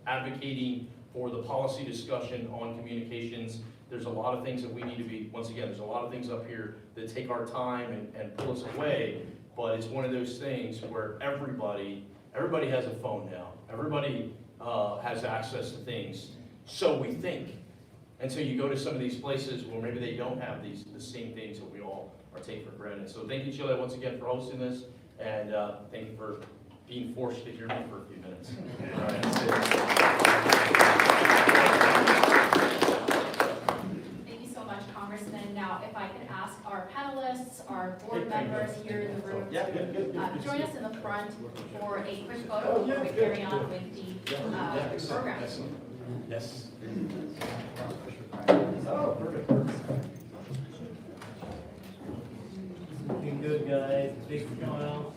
advocating for the policy discussion on communications. There's a lot of things that we need to be, once again, there's a lot of things up here that take our time and pull us away, but it's one of those things where everybody has a phone now. Everybody has access to things, so we think. And so you go to some of these places where maybe they don't have the same things that we all are taking for granted. So thank you, CHLI, once again for hosting this, and thank you for being forced to hear me for a few minutes. All right, that's it. Thank you so much, Congressman. Now, if I could ask our panelists, our board members here in the room to join us in the front for a quick photo before we carry on with the program. Yes. Oh, perfect. Looking good, guys. Big smile.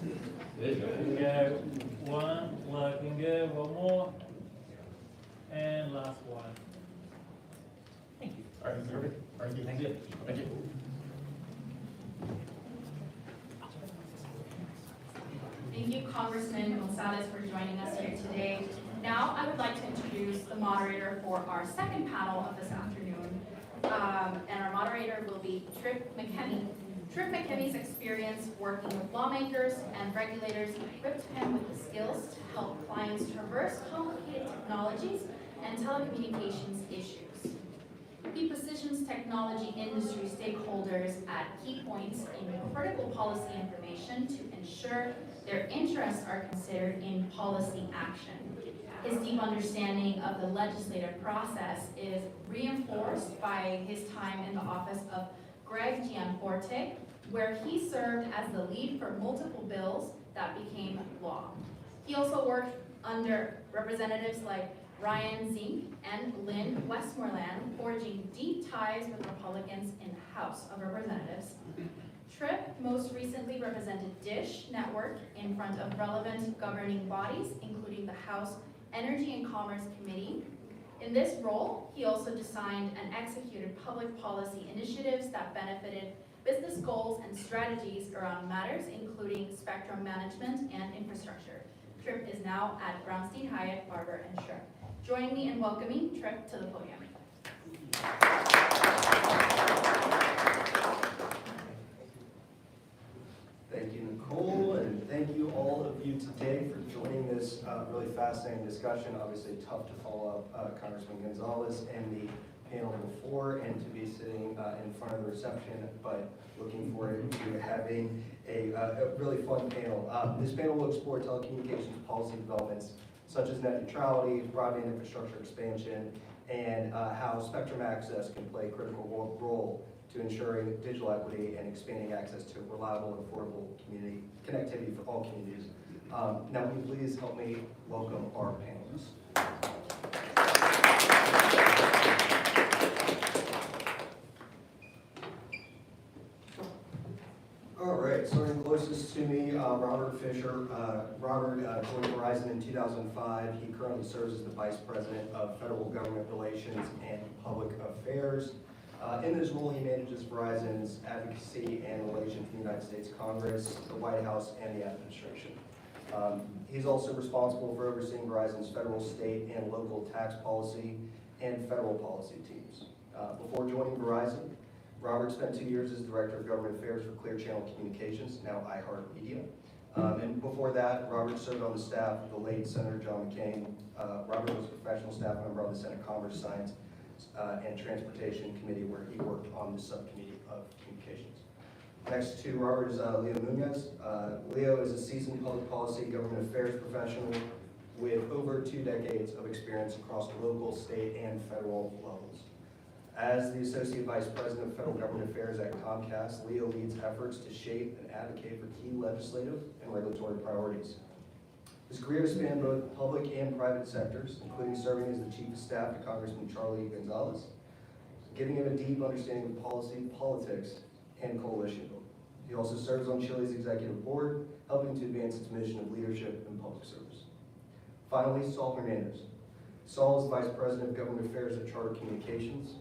Looking go. One. Looking good. One more. And last one. Thank you. All right, perfect. Thank you. Thank you. Thank you, Congressman Gonzalez, for joining us here today. Now, I would like to introduce the moderator for our second panel of this afternoon. And our moderator will be Trip McKinney. Trip McKinney's experience working with lawmakers and regulators equipped him with the skills to help clients traverse complicated technologies and telecommunications issues. He positions technology industry stakeholders at key points in critical policy information to ensure their interests are considered in policy action. His deep understanding of the legislative process is reinforced by his time in the office of Greg Gianforte, where he served as the lead for multiple bills that became law. He also worked under representatives like Ryan Zink and Lynn Westmoreland, forging deep ties with Republicans in the House of Representatives. Tripp most recently represented DISH Network in front of relevant governing bodies, including the House Energy and Commerce Committee. In this role, he also designed and executed public policy initiatives that benefited business goals and strategies around matters including spectrum management and infrastructure. Tripp is now at Brownstein Hyatt, Barber & Shrek. Join me in welcoming Tripp to the podium. Thank you, Nicole, and thank you all of you today for joining this really fascinating discussion. Obviously tough to follow up Congressman Gonzalez and the panel before and to be sitting in front of the reception, but looking forward to having a really fun panel. This panel will explore telecommunications policy developments such as net neutrality, broadband infrastructure expansion, and how spectrum access can play a critical role to ensuring digital equity and expanding access to reliable and affordable community connectivity for all communities. Now, will you please help me welcome our panelists. All right, starting closest to me, Robert Fisher. Robert joined Verizon in 2005. He currently serves as the Vice President of Federal Government Relations and Public Affairs. In this role, he manages Verizon's advocacy and relations to the United States Congress, the White House, and the administration. He's also responsible for overseeing Verizon's federal, state, and local tax policy. and federal policy teams. Before joining Verizon, Robert spent 2 years as Director of Government Affairs for Clear Channel Communications, now iHeartMedia. And before that, Robert served on the staff of the late Senator John McCain. Robert was a professional staff member on the Senate Commerce, Science, and Transportation Committee, where he worked on the subcommittee of communications. Next to Robert is Leo Munoz. Leo is a seasoned public policy government affairs professional with over 2 decades of experience across local, state, and federal levels. As the Associate Vice President of Federal Government Affairs at Comcast, Leo leads efforts to shape and advocate for key legislative and regulatory priorities. His career has spanned both public and private sectors, including serving as the Chief of Staff to Congressman Charlie Gonzalez, giving him a deep understanding of policy, politics, and coalition building. He also serves on CHLI's executive board, helping to advance its mission of leadership and public service. Finally, Saul Hernandez. Saul is Vice President of Government Affairs at Charter Communications.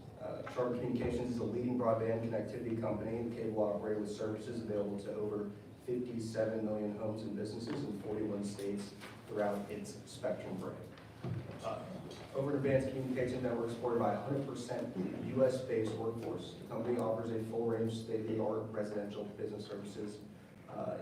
Charter Communications is a leading broadband connectivity company and cable operator with services available to over 57 million homes and businesses in 41 states throughout its Spectrum brand. Over at Advanced Communication Network, supported by 100% US-based workforce, the company offers a full range of state-of-the-art residential business services,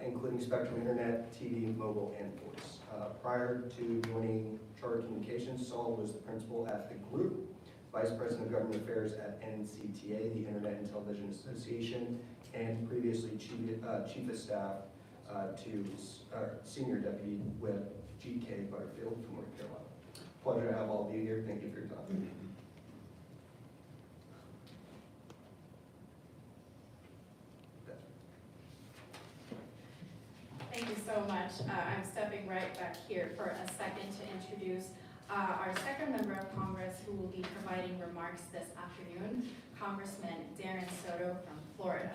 including Spectrum Internet, TV, mobile, and voice. Prior to joining Charter Communications, Saul was the principal at the group, Vice President of Government Affairs at NCTA, the Internet and Television Association, and previously Chief of Staff to Senior Deputy Whip G.K. Butterfield from North Carolina. Pleasure to have all of you here. Thank you for your time. Thank you so much. I'm stepping right back here for a second to introduce our second member of Congress who will be providing remarks this afternoon, Congressman Darren Soto from Florida.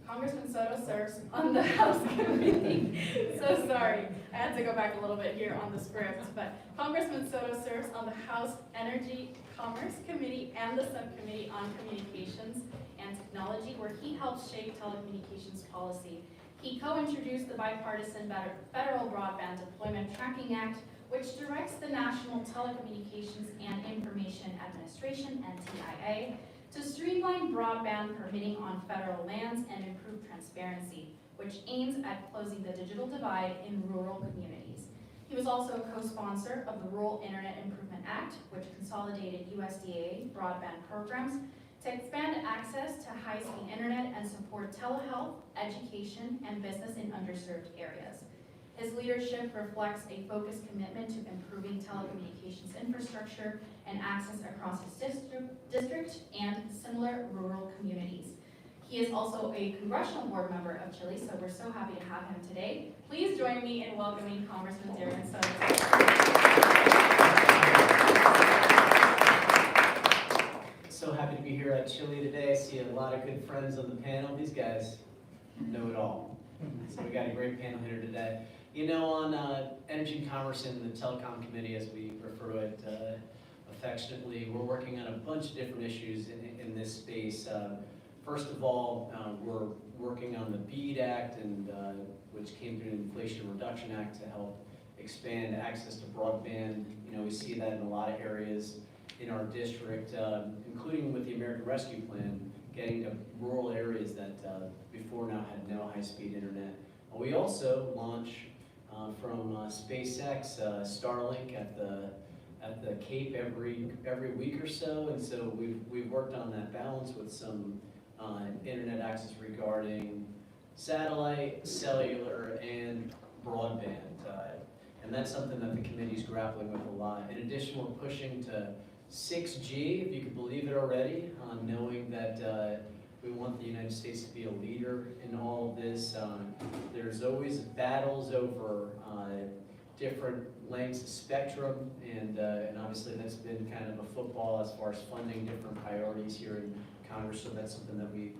Congressman Soto serves on the House Committee. So sorry, I had to go back a little bit here on the script, but Congressman Soto serves on the House Energy Commerce Committee and the Subcommittee on Communications and Technology, where he helps shape telecommunications policy. He co-introduced the bipartisan Federal Broadband Deployment Tracking Act, which directs the National Telecommunications and Information Administration, NTIA, to streamline broadband permitting on federal lands and improve transparency, which aims at closing the digital divide in rural communities. He was also a co-sponsor of the Rural Internet Improvement Act, which consolidated USDA broadband programs to expand access to high-speed internet and support telehealth, education, and business in underserved areas. His leadership reflects a focused commitment to improving telecommunications infrastructure and access across his district and similar rural communities. He is also a congressional board member of CHLI, so we're so happy to have him today. Please join me in welcoming Congressman Darren Soto. So happy to be here at CHLI today. I see a lot of good friends on the panel. These guys know it all. So we got a great panel here today. You know, on Energy and Commerce and the Telecom Committee, as we refer to it affectionately, we're working on a bunch of different issues in this space. First of all, we're working on the BEAD Act, and which came through the Inflation Reduction Act to help expand access to broadband. You know, we see that in a lot of areas in our district, including with the American Rescue Plan, getting to rural areas that before now had no high-speed internet. We also launch from SpaceX Starlink at the Cape every week or so, and so we've worked on that balance with some internet access regarding satellite, cellular, and broadband. And that's something that the committee's grappling with a lot. In addition, we're pushing to 6G, if you could believe it already, knowing that we want the United States to be a leader in all of this. There's always battles over different lengths of spectrum, and obviously that's been kind of a football as far as funding different priorities here in Congress, so that's something that we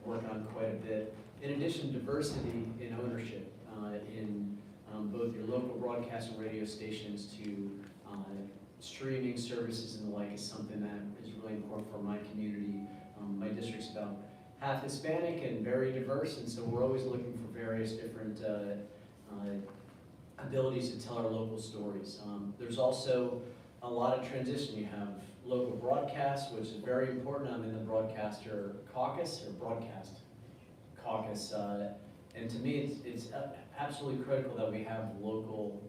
work on quite a bit. In addition, diversity in ownership in both your local broadcast and radio stations to streaming services and the like is something that is really important for my community. My district's about half Hispanic and very diverse, and so we're always looking for various different abilities to tell our local stories. There's also a lot of transition. You have local broadcasts, which is very important. I'm in the broadcaster caucus, or broadcast caucus, and to me, it's absolutely critical that we have local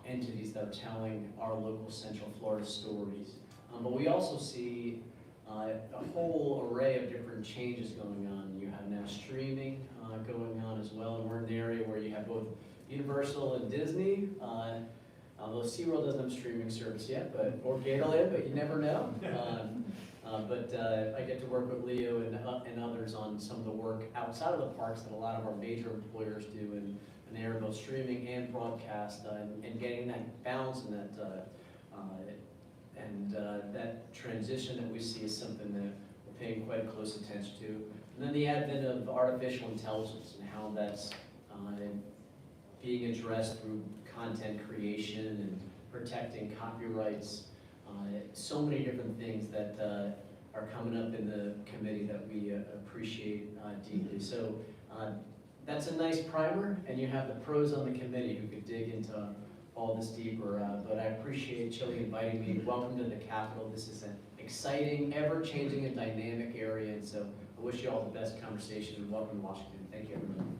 entities that are telling our local Central Florida stories. But we also see a whole array of different changes going on. You have now streaming going on as well, and we're in the area where you have both Universal and Disney. Although SeaWorld doesn't have a streaming service yet, or Gatorland, but you never know. But I get to work with Leo and others on some of the work outside of the parks that a lot of our major employers do in the area of both streaming and broadcast, and getting that balance and that transition that we see is something that we're paying quite close attention to. And then the advent of artificial intelligence and how that's being addressed through content creation and protecting copyrights. So many different things that are coming up in the committee that we appreciate deeply. So that's a nice primer, and you have the pros on the committee who could dig into all this deeper. But I appreciate Chile inviting me. Welcome to the Capitol. This is an exciting, ever-changing, and dynamic area, and so I wish you all the best conversation, and welcome to Washington. Thank you, everyone.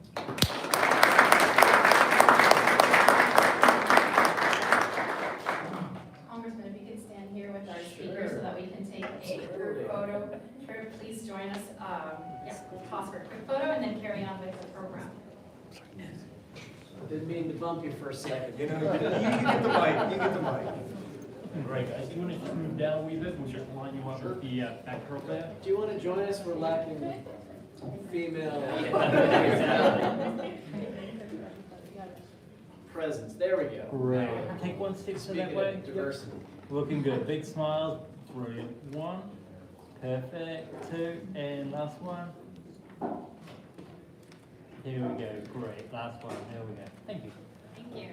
Congressman, if you could stand here with our speakers so that we can take a group photo. Sure, please join us. Yes, we'll pause for a quick photo and then carry on with the program. Didn't mean to bump you for a second. You know, you get the mic, you get the mic. Right, guys, you want to move down a wee bit, we'll just line you up with the back row there. Do you want to join us? We're lacking female presence. There we go. Great. Take one step to that Speaking way. of diversity. Looking good. Big smiles. Brilliant. One. Perfect. Two. And last one. Here we go. Great. Last one. There we go. Thank you. Thank you.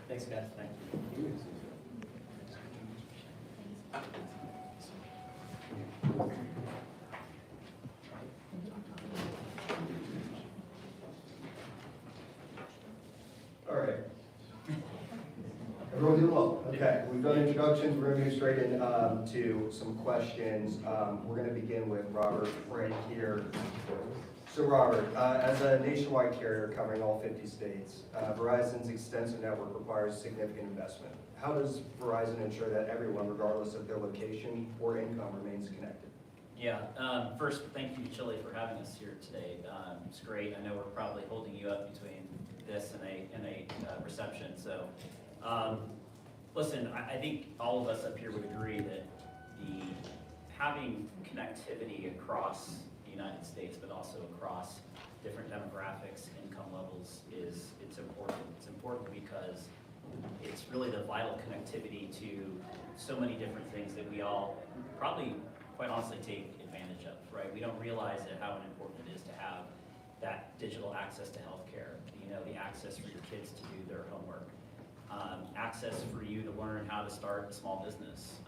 Thanks, guys. Thank you. All right. Everyone doing well? Okay, we've done introductions, we're gonna move straight in to some questions. We're gonna begin with Robert right here. So Robert, as a nationwide carrier covering all 50 states, Verizon's extensive network requires significant investment. How does Verizon ensure that everyone, regardless of their location or income, remains connected? Yeah, first, thank you, Chile, for having us here today. It's great. I know we're probably holding you up between this and a reception. So, listen, I think all of us up here would agree that having connectivity across the United States, but also across different demographics, income levels, it's important. It's important because it's really the vital connectivity to so many different things that we all probably, quite honestly, take advantage of, right? We don't realize how important it is to have that digital access to healthcare, the access for your kids to do their homework, access for you to learn how to start a small business,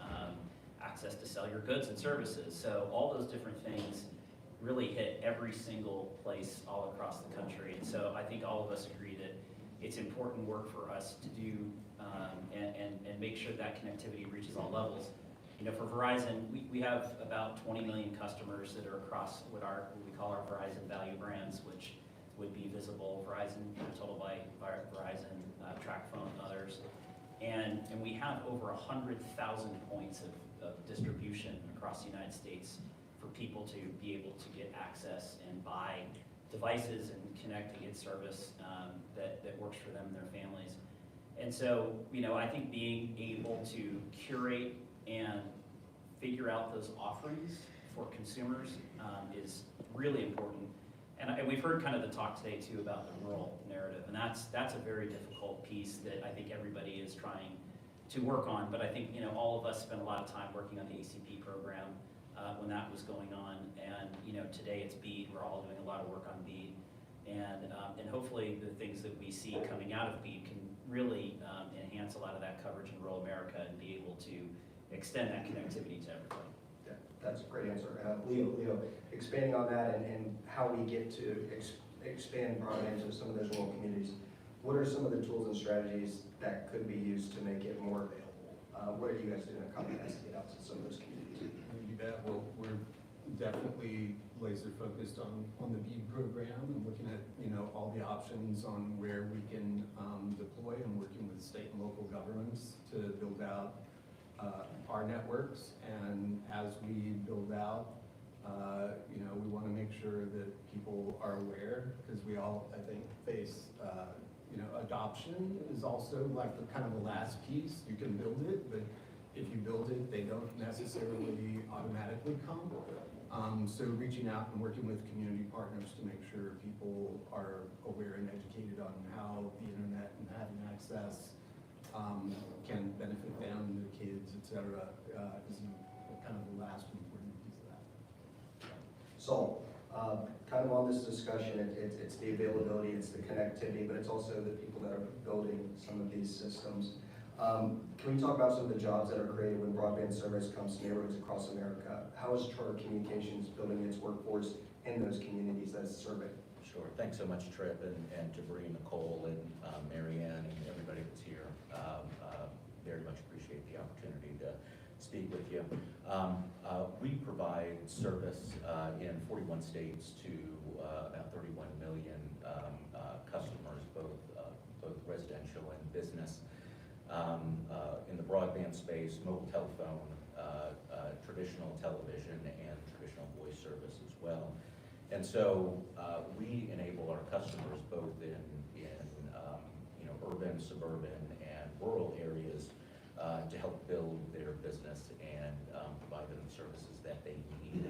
access to sell your goods and services. So all those different things really hit every single place all across the country. And so I think all of us agree that it's important work for us to do and make sure that connectivity reaches all levels. For Verizon, we have about 20 million customers that are across what we call our Verizon value brands, which would be Visible, Verizon, Total by Verizon, TracFone, and others. And we have over 100,000 points of distribution across the United States for people to be able to get access and buy devices and connect to get service that works for them and their families. And so, I think being able to curate and figure out those offerings for consumers is really important. And we've heard kind of the talk today too about the rural narrative, and that's a very difficult piece that I think everybody is trying to work on. But I think all of us spent a lot of time working on the ACP program when that was going on, and today it's BEAD. We're all doing a lot of work on BEAD, and hopefully the things that we see coming out of BEAD can really enhance a lot of that coverage in rural America and be able to extend that connectivity to everybody. Yeah, That's a great answer. Leo, expanding on that and how we get to expand broadband to some of those rural communities, what are some of the tools and strategies that could be used to make it more available? What are you guys doing at Comcast to get out to some of those communities? You bet. Well, we're definitely laser focused on the BEAD program and looking at, all the options on where we can deploy and working with state and local governments to build out our networks. And as we build out, we want to make sure that people are aware, because we all, I think, face, adoption is also like kind of the last piece. You can build it, but if you build it, they don't necessarily automatically come. So reaching out and working with community partners to make sure people are aware and educated on how the internet and having access can benefit them, their kids, et cetera, is kind of the last important piece of that. So, kind of on this discussion, it's the availability, it's the connectivity, but it's also the people that are building some of these systems. Can we talk about some of the jobs that are created when broadband service comes to neighborhoods across America? How is Charter Communications building its workforce in those communities that it's serving? Sure. Thanks so much, Tripp, and to Bree, Nicole, and Marianne, and everybody that's here. Very much appreciate the opportunity to speak with you. We provide service in 41 states to about 31 million customers, both residential and business. In the broadband space, mobile telephone, traditional television, and traditional voice service as well. And so we enable our customers both in urban, suburban, and rural areas to help build their business and provide them the services that they need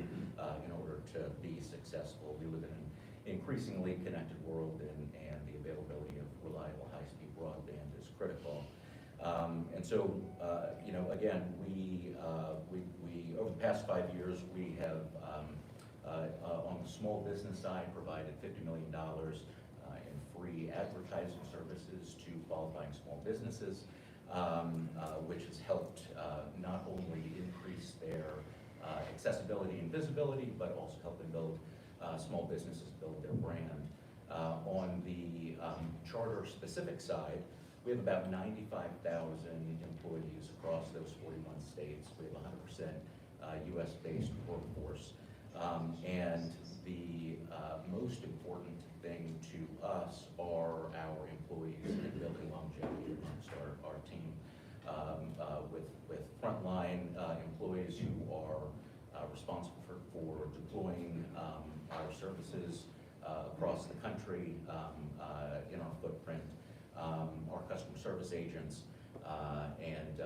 in order to be successful. We live in an increasingly connected world, and the availability of reliable high-speed broadband is critical. And so, again, we over the past 5 years, we have, on the small business side, provided $50 million in free advertising services to qualifying small businesses, which has helped not only increase their accessibility and visibility, but also help them build, small businesses build their brand. On the Charter-specific side, we have about 95,000 employees across those 41 states. We have 100% US-based workforce. And the most important thing to us are our employees and building longevity amongst our team. With frontline employees who are responsible for deploying our services across the country in our footprint. Our customer service agents, and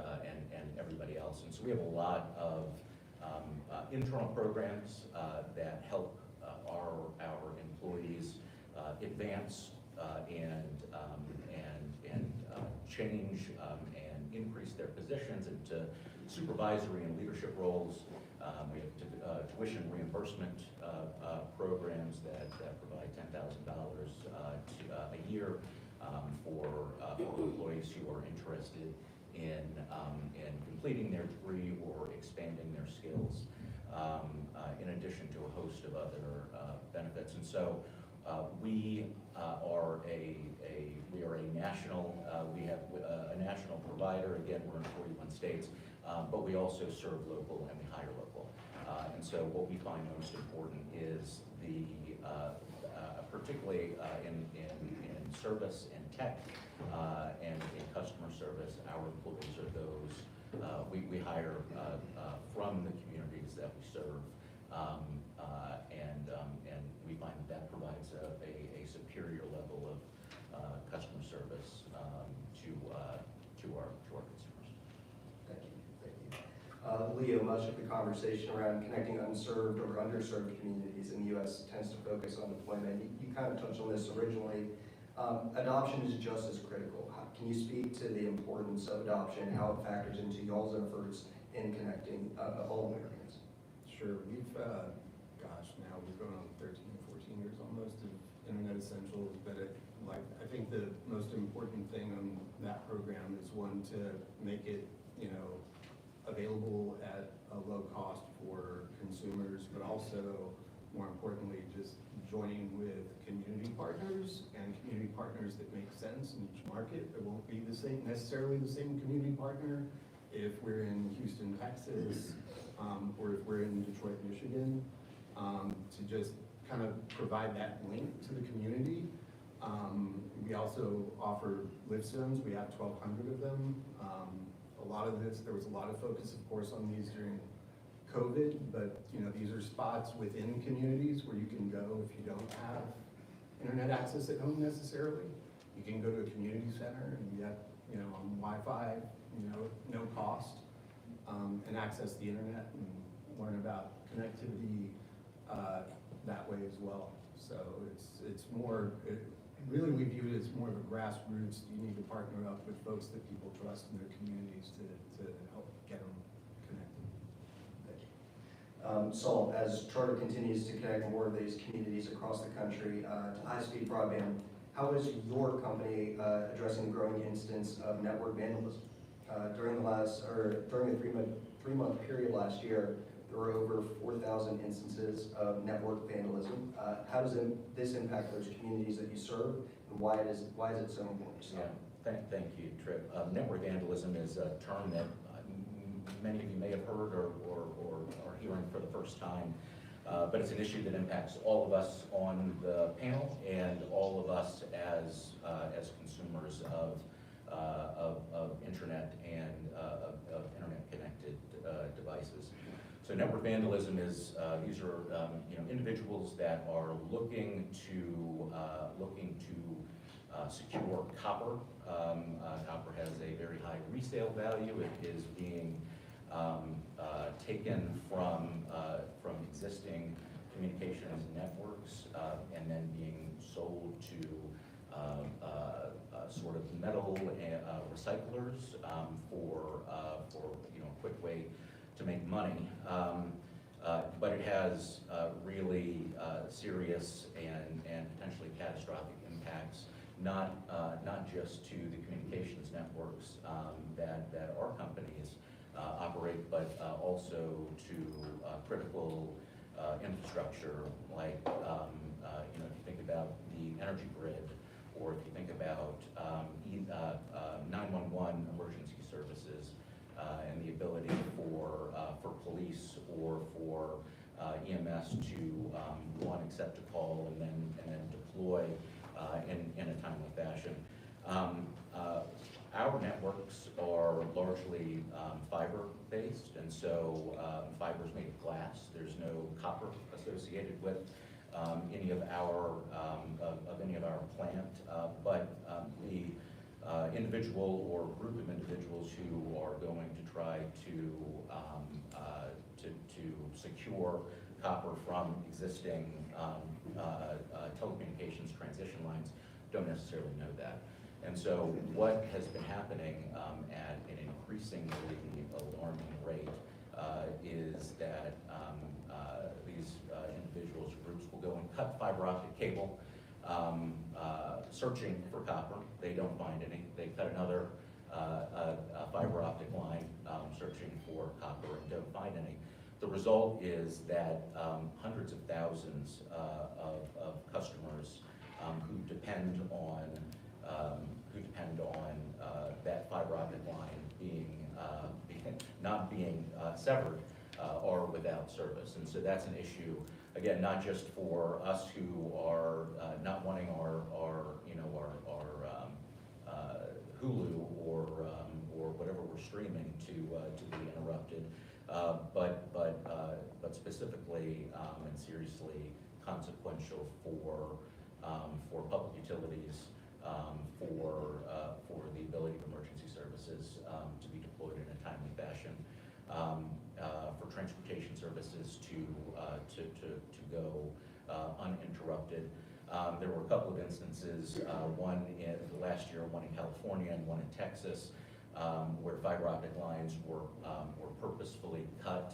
everybody else. And so we have a lot of internal programs that help our employees advance and change and increase their positions into supervisory and leadership roles. We have tuition reimbursement programs that provide $10,000 a year for employees who are interested in completing their degree or expanding their skills, in addition to a host of other benefits. And so we are a national. We have a national provider. Again, we're in 41 states, but we also serve local and we hire local. And so what we find most important is particularly in service and tech and in customer service, our employees are those we hire from the communities that we serve, and we find that provides a superior level of customer service to our consumers. Thank you. Leo, much of the conversation around connecting unserved or underserved communities in the U.S. tends to focus on deployment. You kind of touched on this originally. Adoption is just as critical. Can you speak to the importance of adoption and how it factors into y'all's efforts in connecting all Americans? Sure. We've, now we're going on 13, 14 years almost of Internet Essentials, but I think the most important thing on that program is one, to make it, available at a low cost for consumers, but also, more importantly, just joining with community partners and community partners that make sense in each market. It won't be necessarily the same community partner if we're in Houston, Texas, or if we're in Detroit, Michigan, to just kind of provide that link to the community. We also offer live zones. We have 1,200 of them. There was a lot of focus, of course, on these during COVID, but these are spots within communities where you can go if you don't have internet access at home necessarily. You can go to a community center and get on Wi-Fi, no cost, and access the internet and learn about connectivity that way as well. So it's more. Really, we view it as more of a grassroots. You need to partner up with folks that people trust in their communities to help get them connected. Saul, as Charter continues to connect more of these communities across the country to high-speed broadband, how is your company addressing the growing instance of network vandalism? During the three-month period last year, there were over 4,000 instances of network vandalism. How does this impact those communities that you serve, and why is it so important to stop? Yeah, thank you, Trip. Network vandalism is a term that many of you may have heard or are hearing for the first time, but it's an issue that impacts all of us on the panel and all of us as consumers of internet and of internet-connected devices. So network vandalism is these are individuals that are looking to secure copper. Copper has a very high resale value. It is being taken from existing communications networks and then being sold to sort of metal recyclers for a quick way to make money. But it has really serious and potentially catastrophic impacts, not just to the communications networks that our companies operate, but also to critical infrastructure like if you think about the energy grid, or if you think about 911 emergency services and the ability for police or for EMS to one, accept a call and then deploy in a timely fashion. Our networks are largely fiber-based, and so fiber is made of glass. There's no copper associated with any of our plant, but the individual or group of individuals who are going to try to secure copper from existing telecommunications transition lines don't necessarily know that. And so what has been happening at an increasingly alarming rate is that these individuals, groups will go and cut fiber optic cable, searching for copper. They don't find any. They cut another fiber optic line, searching for copper, and don't find any. The result is that hundreds of thousands of customers who depend on that fiber optic line not being severed are without service. And so that's an issue, again, not just for us who are not wanting our Hulu or whatever we're streaming to be interrupted, but specifically and seriously consequential for public utilities, for the ability of emergency services to be deployed in a timely fashion, for transportation services to go uninterrupted. There were a couple of instances, one in last year, one in California and one in Texas, where fiber optic lines were purposefully cut,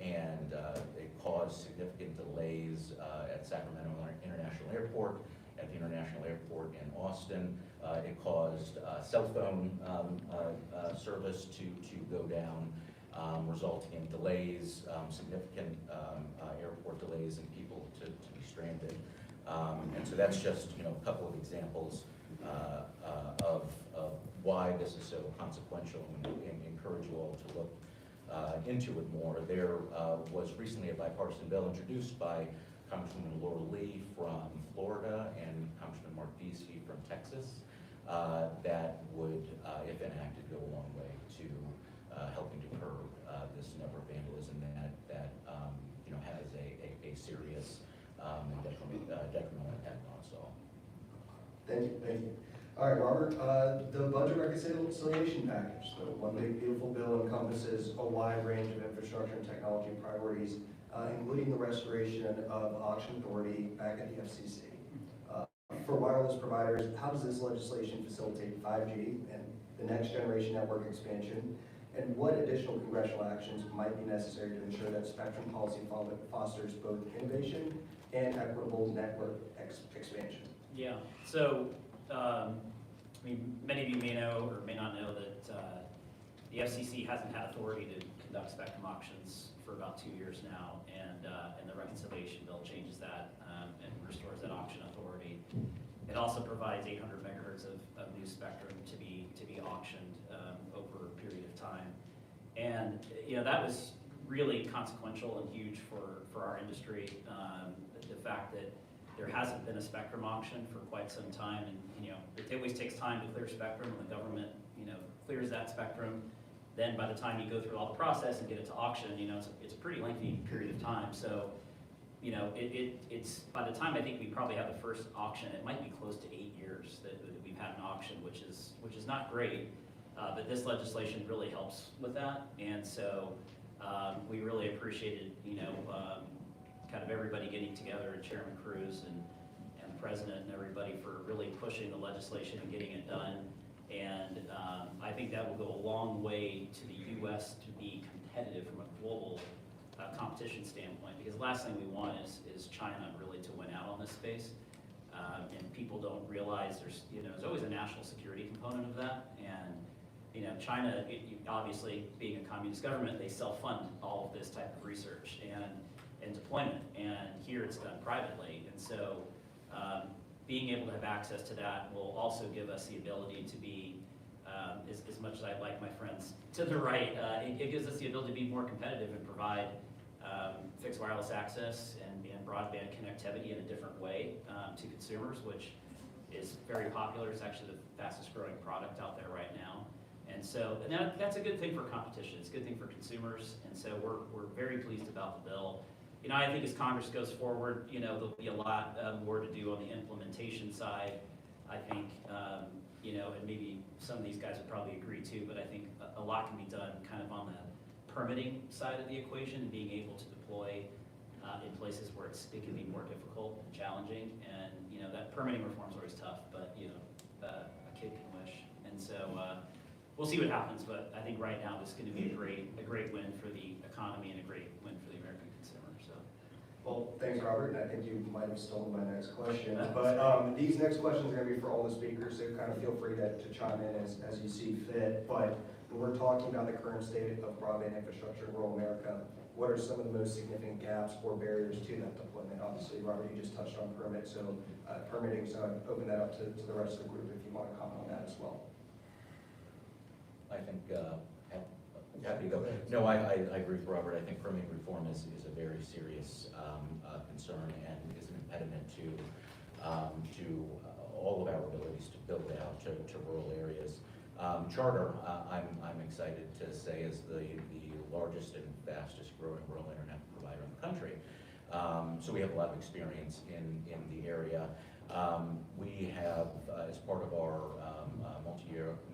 and it caused significant delays at Sacramento International Airport, at the International Airport in Austin. It caused cell phone service to go down, resulting in delays, significant airport delays and people to be stranded. And so that's just, a couple of examples of why this is so consequential, and encourage you all to look into it more. There was recently a bipartisan bill introduced by Congresswoman Laura Lee from Florida and Congressman Mark Beasley from Texas that would, if enacted, go a long way to helping to curb this number of vandalism that has a serious and detrimental impact on us all. Thank you, thank you. All right, Robert, the budget reconciliation package, the one big beautiful bill encompasses a wide range of infrastructure and technology priorities, including the restoration of auction authority back at the FCC. For wireless providers, how does this legislation facilitate 5G and the next generation network expansion? And what additional congressional actions might be necessary to ensure that spectrum policy fosters both innovation and equitable network expansion? Yeah, so, many of you may know or may not know that the FCC hasn't had authority to conduct spectrum auctions for about 2 years now, and the reconciliation bill changes that and restores that auction authority. It also provides 800 megahertz of new spectrum to be auctioned over a period of time. And that was really consequential and huge for our industry. The fact that there hasn't been a spectrum auction for quite some time, and it always takes time to clear spectrum, and the government clears that spectrum. Then by the time you go through all the process and get it to auction, it's a pretty lengthy period of time. So it's by the time I think we probably have the first auction, it might be close to 8 years that we've had an auction, which is not great. But this legislation really helps with that, and so we really appreciated kind of everybody getting together, and Chairman Cruz and the President and everybody for really pushing the legislation and getting it done. And I think that will go a long way to the U.S. to be competitive from a global competition standpoint, because the last thing we want is China really to win out on this space. And people don't realize there's always a national security component of that. And China, obviously being a communist government, they self-fund all of this type of research and deployment. And here it's done privately. And so being able to have access to that will also give us the ability to be, as much as I like my friends to the right, it gives us the ability to be more competitive and provide fixed wireless access and broadband connectivity in a different way to consumers, which is very popular. It's actually the fastest growing product out there right now. And so that's a good thing for competition. It's a good thing for consumers. And so we're very pleased about the bill. I think as Congress goes forward, there'll be a lot more to do on the implementation side. I think, and maybe some of these guys would probably agree too, but I think a lot can be done kind of on the permitting side of the equation, and being able to deploy in places where it can be more difficult and challenging. And, that permitting reform is always tough, but, a kid can wish. And so we'll see what happens, but I think right now this is going to be a great win for the economy and a great win for the American consumer. So. Well, thanks, Robert. I think you might have stolen my next question, but these next questions are going to be for all the speakers, so kind of feel free to chime in as you see fit. But when we're talking about the current state of broadband infrastructure in rural America, what are some of the most significant gaps or barriers to that deployment? Obviously, Robert, you just touched on permitting, so I'd open that up to the rest of the group if you want to comment on that as well. I think, happy to go. No, I agree with Robert. I think permitting reform is a very serious concern and is an impediment to all of our abilities to build out to rural areas. Charter, I'm excited to say, is the largest and fastest growing rural internet provider in the country. So we have a lot of experience in the area. We have, as part of our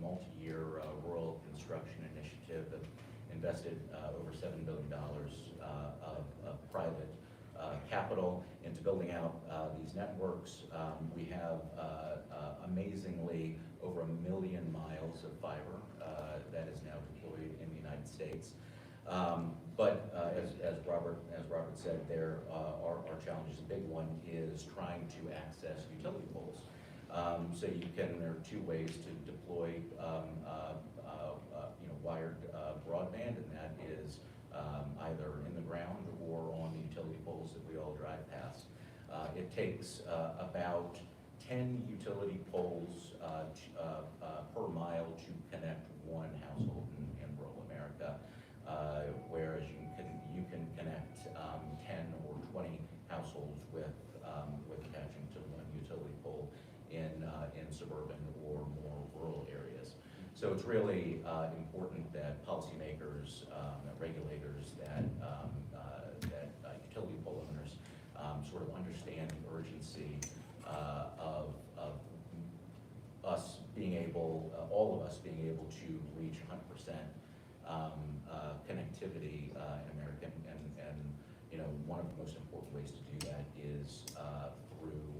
multi-year rural construction initiative, invested over $7 billion of private capital into building out these networks. We have amazingly over 1 million miles of fiber that is now deployed in the United States. But as Robert said, there are challenges. A big one is trying to access utility poles. So there are 2 ways to deploy wired broadband, and that is either in the ground or on the utility poles that we all drive past. It takes about 10 utility poles per mile to connect one household in rural America, whereas you can connect 10 or 20 households with attaching to one utility pole in suburban or more rural areas. So it's really important that policymakers, regulators, that utility pole owners sort of understand the urgency of us being able, all of us being able to reach 100% connectivity in America. And you know, one of the most important ways to do that is through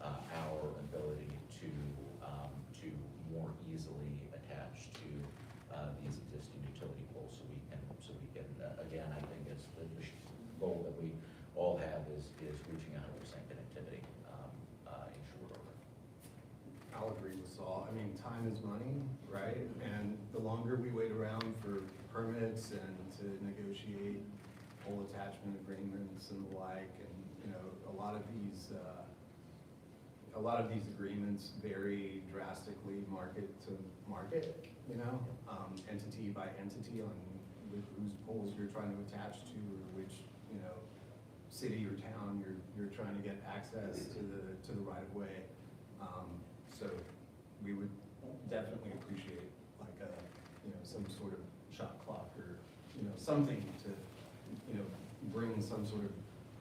our ability to more easily attach to these existing utility poles, so we can again, I think it's the goal that we all have is reaching 100% connectivity in short order. I'll agree with Saul. I mean, time is money, right? And the longer we wait around for permits and to negotiate pole attachment agreements and the like, and you know, a lot of these agreements vary drastically market to market, you know, entity by entity on whose poles you're trying to attach to, or which, you know, city or town you're trying to get access to the right of way. So we would definitely appreciate like a, you know, some sort of shot clock or, you know, something to, you know, bring some sort of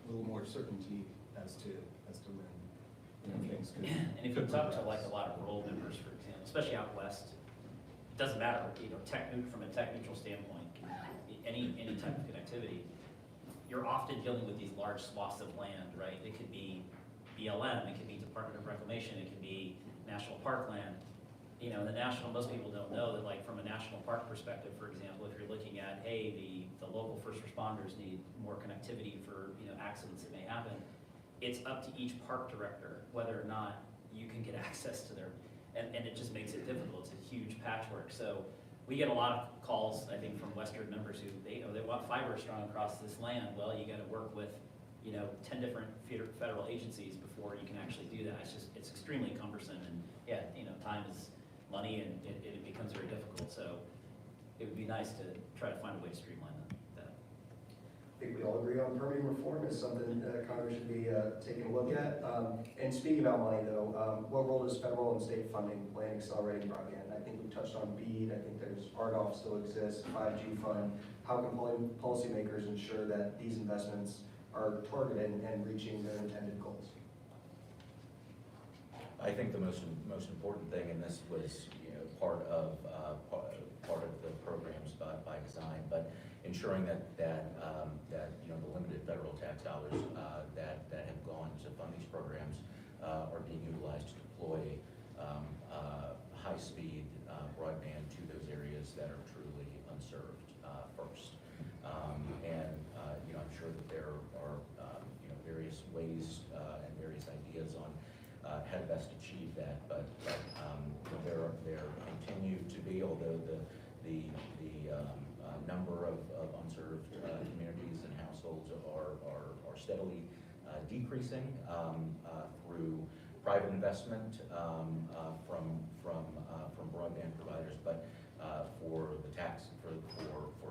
little more certainty as to when, you know, things could. And if you talk to like a lot of rural members, for example, especially out west, it doesn't matter, you know, from a tech neutral standpoint, any type of connectivity, you're often dealing with these large swaths of land, right? It could be BLM, it could be Department of Reclamation, it could be national park land. You know, most people don't know that, like, from a national park perspective, for example, if you're looking at, hey, the local first responders need more connectivity for, you know, accidents that may happen, it's up to each park director whether or not you can get access to their, and it just makes it difficult. It's a huge patchwork. So we get a lot of calls, I think, from Western members who, they want fiber strung across this land. Well, you gotta work with, you know, 10 different federal agencies before you can actually do that. It's extremely cumbersome, and yeah, you know, time is money, and it becomes very difficult. So it would be nice to try to find a way to streamline that. I think we all agree on permitting reform is something that Congress should be taking a look at. And speaking about money though, what role does federal and state funding play in accelerating broadband? I think we touched on BEAD, I think there's RDOF still exists, 5G fund. How can policymakers ensure that these investments are targeted and reaching their intended goals? I think the most important thing, and this was, you know, part of the programs by design, but ensuring that you know, the limited federal tax dollars that have gone to fund these programs are being utilized to deploy high-speed broadband to those areas that are truly unserved first. And you know, I'm sure that there are you know, various ways and various ideas on how to best achieve that, but there continue to be, although the number of unserved communities and households are steadily decreasing through private investment from broadband providers, but for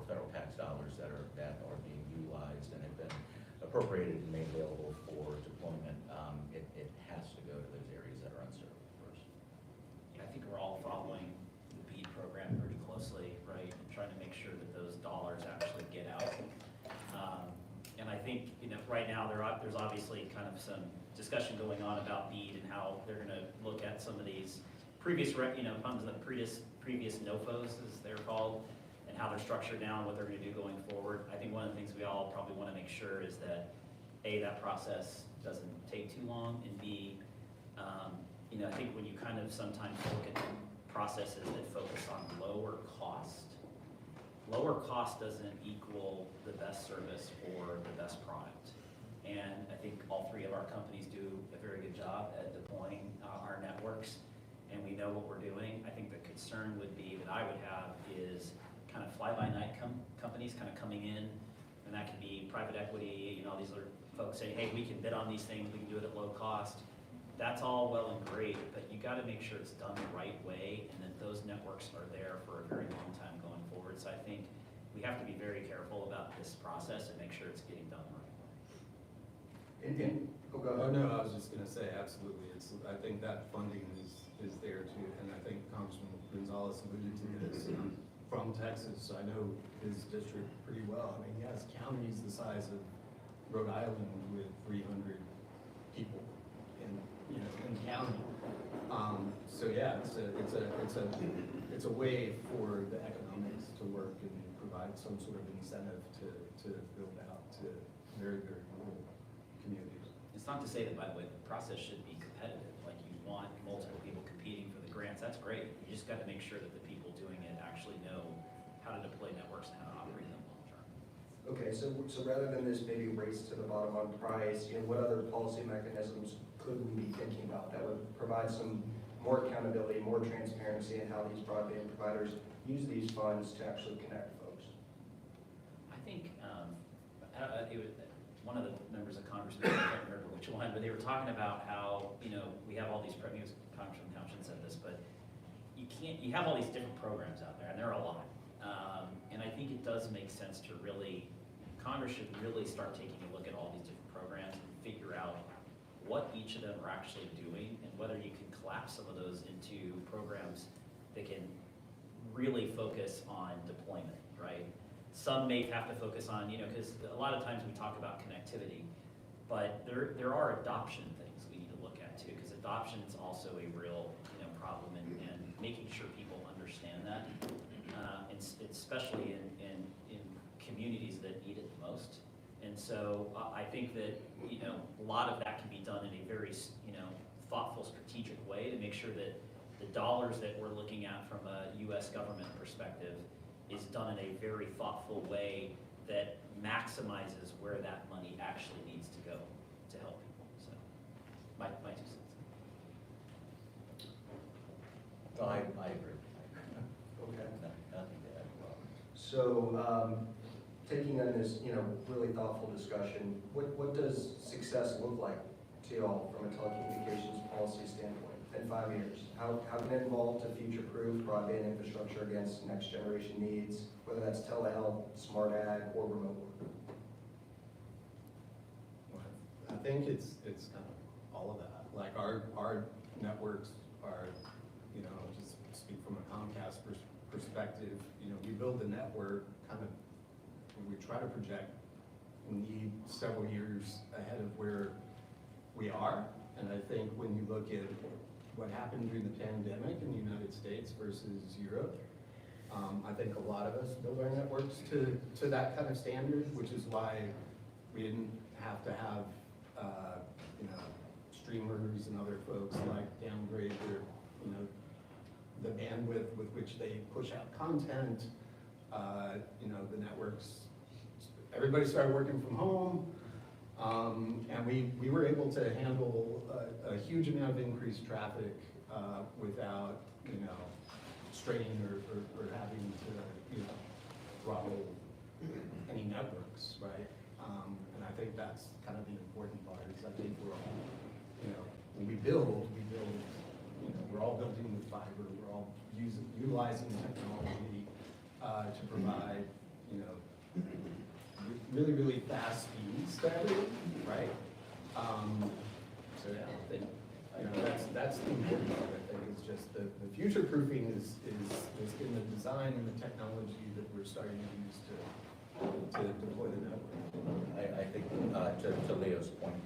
federal tax dollars that are being utilized and have been appropriated and made available for deployment, it has to go to those areas that are unserved first. Yeah, I think we're all following the BEAD program pretty closely, right? And trying to make sure that those dollars actually get out. And I think, you know, right now there's obviously kind of some discussion going on about BEAD and how they're going to look at some of these previous, you know, funds, the previous NOFOs, as they're called, and how they're structured now and what they're going to do going forward. I think one of the things we all probably want to make sure is that A, that process doesn't take too long, and B, you know, I think when you kind of sometimes look at processes that focus on lower cost doesn't equal the best service or the best product. And I think all three of our companies do a very good job at deploying our networks, and we know what we're doing. I think the concern would be that I would have is kind of fly-by-night companies kind of coming in, and that could be private equity, all these other folks saying, hey, we can bid on these things, we can do it at low cost. That's all well and great, but you gotta make sure it's done the right way and that those networks are there for a very long time going forward. So I think we have to be very careful about this process and make sure it's getting done the right way. Go Oh, ahead. no, I was just gonna say, absolutely, I think that funding is there too, and I think Congressman Gonzalez alluded to this. From Texas, I know his district pretty well. I mean, he has counties the size of Rhode Island with 300 people in the county. So yeah, it's a way for the economics to work and provide some sort of incentive to build out to very, very rural communities. It's not to say that, by the way, the process should be competitive, like you want multiple people competing for the grants, that's great. You just got to make sure that the people doing it actually know how to deploy networks and how to operate them long term. Okay, so rather than this maybe race to the bottom on price, what other policy mechanisms could we be thinking about that would provide some more accountability, more transparency in how these broadband providers use these funds to actually connect folks? I think it was one of the members of Congress, I can't remember which one, but they were talking about how, we have all these, Congressman Townshend said this, but you have all these different programs out there, and there are a lot. And I think it does make sense to Congress should really start taking a look at all these different programs and figure out what each of them are actually doing and whether you can collapse some of those into programs that can really focus on deployment, right? Some may have to focus on, because a lot of times we talk about connectivity, but there are adoption things we need to look at too, because adoption is also a real problem, and making sure people understand that, especially in communities that need it the most. And so I think that a lot of that can be done in a very thoughtful, strategic way to make sure that the dollars that we're looking at from a U.S. government perspective is done in a very thoughtful way that maximizes where that money actually needs to go to help people. So, my 2 cents. No, I agree. Okay. Nothing to add. So, taking on this, really thoughtful discussion, what does success look like to y'all from a telecommunications policy standpoint in 5 years? How can it evolve to future-proof broadband infrastructure against next-generation needs, whether that's telehealth, smart ag, or remote work? I think it's kind of all of that. Like our networks are, just speak from a Comcast perspective, we build the network kind of, we try to project need several years ahead of where we are. And I think when you look at what happened during the pandemic in the United States versus Europe, I think a lot of us build our networks to that kind of standard, which is why we didn't have to have, streamers and other folks like downgrade their, the bandwidth with which they push out content. The networks, everybody started working from home, and we were able to handle a huge amount of increased traffic without, straining or having to, throttle any networks, right? And I think that's kind of the important part, is I think we're all, when we build, we're all building with fiber, we're all utilizing technology to provide, really, really fast speeds to everything, right? So yeah, I think, that's the important part, I think, is just the future proofing is in the design and the technology that we're starting to use to deploy the network. I think to Leo's point,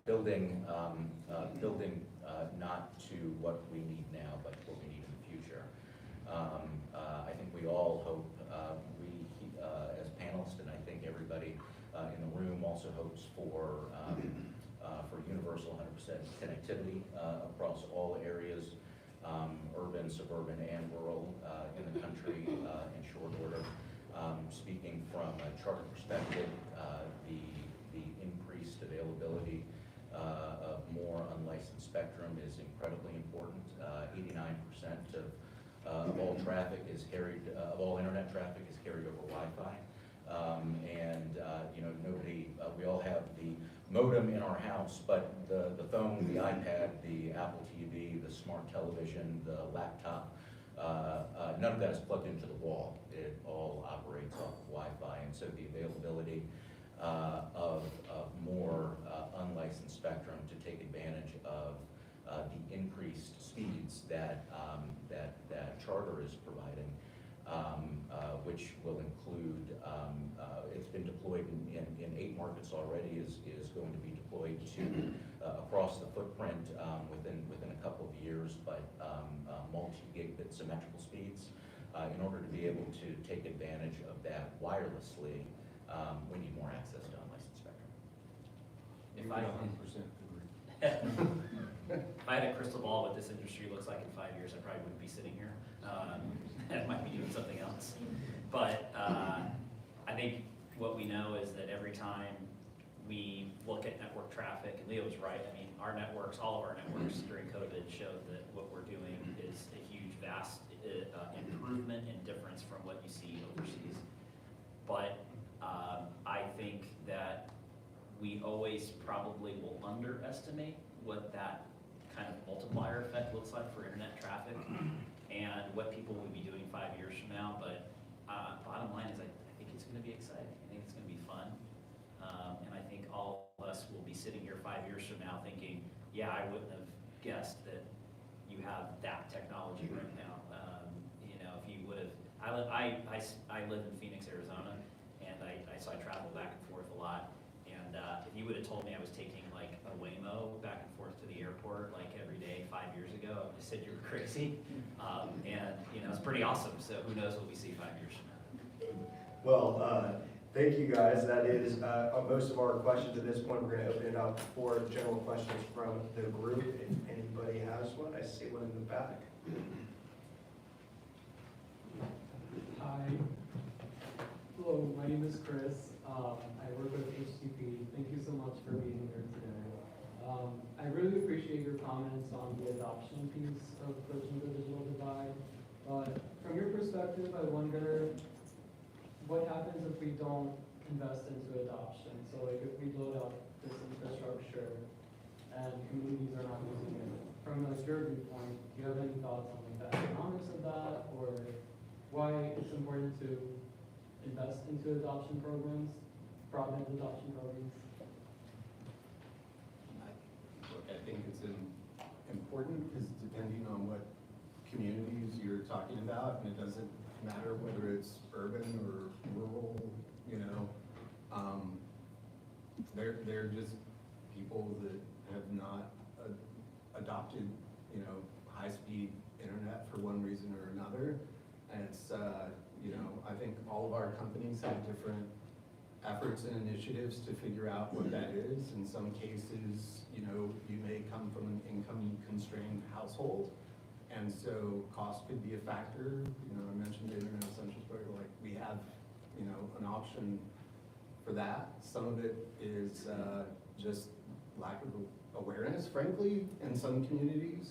building not to what we need now, but what we need in the future. I think we all hope, as panelists, and I think everybody in the room also hopes for universal 100% connectivity across all areas, urban, suburban, and rural in the country in short order. Speaking from a Charter perspective, the increased availability of more unlicensed spectrum is incredibly important. 89% of all traffic is carried, of all internet traffic is carried over Wi-Fi. We all have the modem in our house, but the phone, the iPad, the Apple TV, the smart television, the laptop, none of that is plugged into the wall. It all operates off of Wi-Fi, and so the availability of more unlicensed spectrum to take advantage of the increased speeds that Charter is providing, which will include, it's been deployed in 8 markets already, is going to be deployed to across the footprint within a couple of years, but multi-gigabit symmetrical speeds. In order to be able to take advantage of that wirelessly, we need more access to unlicensed spectrum. If I 100% agree. If I had a crystal ball what this industry looks like in 5 years, I probably wouldn't be sitting here. I might be doing something else. But I think what we know is that every time we look at network traffic, and Leo was right, I mean, our networks, all of our networks during COVID showed that what we're doing is a huge, vast improvement and difference from what you see overseas. But I think that we always probably will underestimate what that kind of multiplier effect looks like for internet traffic and what people will be doing 5 years from now. But bottom line is I think it's going to be exciting. I think it's going to be fun. And I think all of us will be sitting here 5 years from now thinking, yeah, I wouldn't have guessed that you have that technology right now. If you would have, I live in Phoenix, Arizona, and so I travel back and forth a lot. And if you would have told me I was taking like a Waymo back and forth to the airport like every day 5 years ago, I would have said you were crazy. It's pretty awesome. So who knows what we see 5 years from now. Well, thank you guys. That is most of our questions at this point. We're going to open it up for general questions from the group. If anybody has one, I see one in the back. Hi. Hello, my name is Chris. I work with HTP. Thank you so much for being here today. I really appreciate your comments on the adoption piece of bridging the digital divide. But from your perspective, I wonder what happens if we don't invest into adoption? So like if we load up this infrastructure and communities are not using it, from like your viewpoint, do you have any thoughts on like the economics of that, or why it's important to invest into adoption programs, broadband adoption programs? I think it's important because depending on what communities you're talking about, and it doesn't matter whether it's urban or rural, they're just people that have not adopted, high-speed internet for one reason or another. And it's, I think all of our companies have different efforts and initiatives to figure out what that is. In some cases, you may come from an income-constrained household, and so cost could be a factor. I mentioned the Internet Essentials program, like we have, an option for that. Some of it is just lack of awareness, frankly, in some communities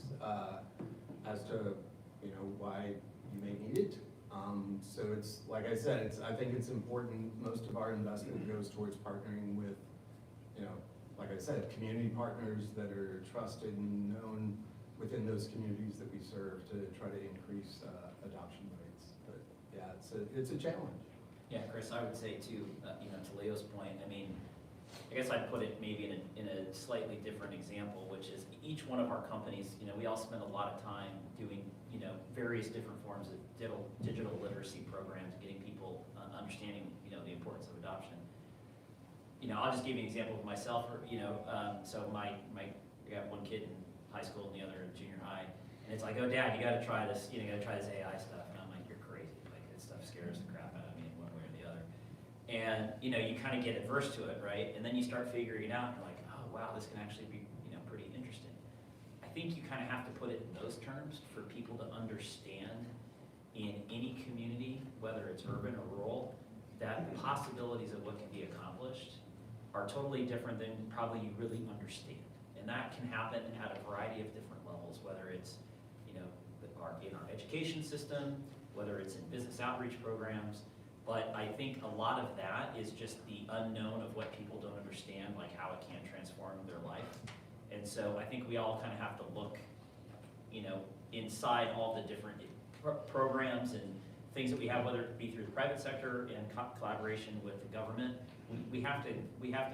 as to, why you may need it. So it's, like I said, I think it's important. Most of our investment goes towards partnering with, like I said, community partners that are trusted and known within those communities that we serve to try to increase adoption rates. But yeah, it's a challenge. Yeah, Chris, I would say too, to Leo's point, I guess I'd put it maybe in a slightly different example, which is each one of our companies, we all spend a lot of time doing, various different forms of digital literacy programs, getting people understanding, the importance of adoption. I'll just give you an example of myself. So I got one kid in high school and the other in junior high, and it's like, oh, Dad, you got to try this. You got to try this AI stuff. And I'm like, you're crazy. Like, this stuff scares the crap out of me in one way or the other. And you kind of get adverse to it, right? And then you start figuring it out, and you're like, oh, wow, this can actually be, pretty interesting. I think you kind of have to put it in those terms for people to understand in any community, whether it's urban or rural, that the possibilities of what can be accomplished are totally different than probably you really understand. And that can happen at a variety of different levels, whether it's, the in our education system, whether it's in business outreach programs. But I think a lot of that is just the unknown of what people don't understand, like how it can transform their life. And so I think we all kind of have to look, you know, inside all the different programs and things that we have, whether it be through the private sector and collaboration with the government. We have to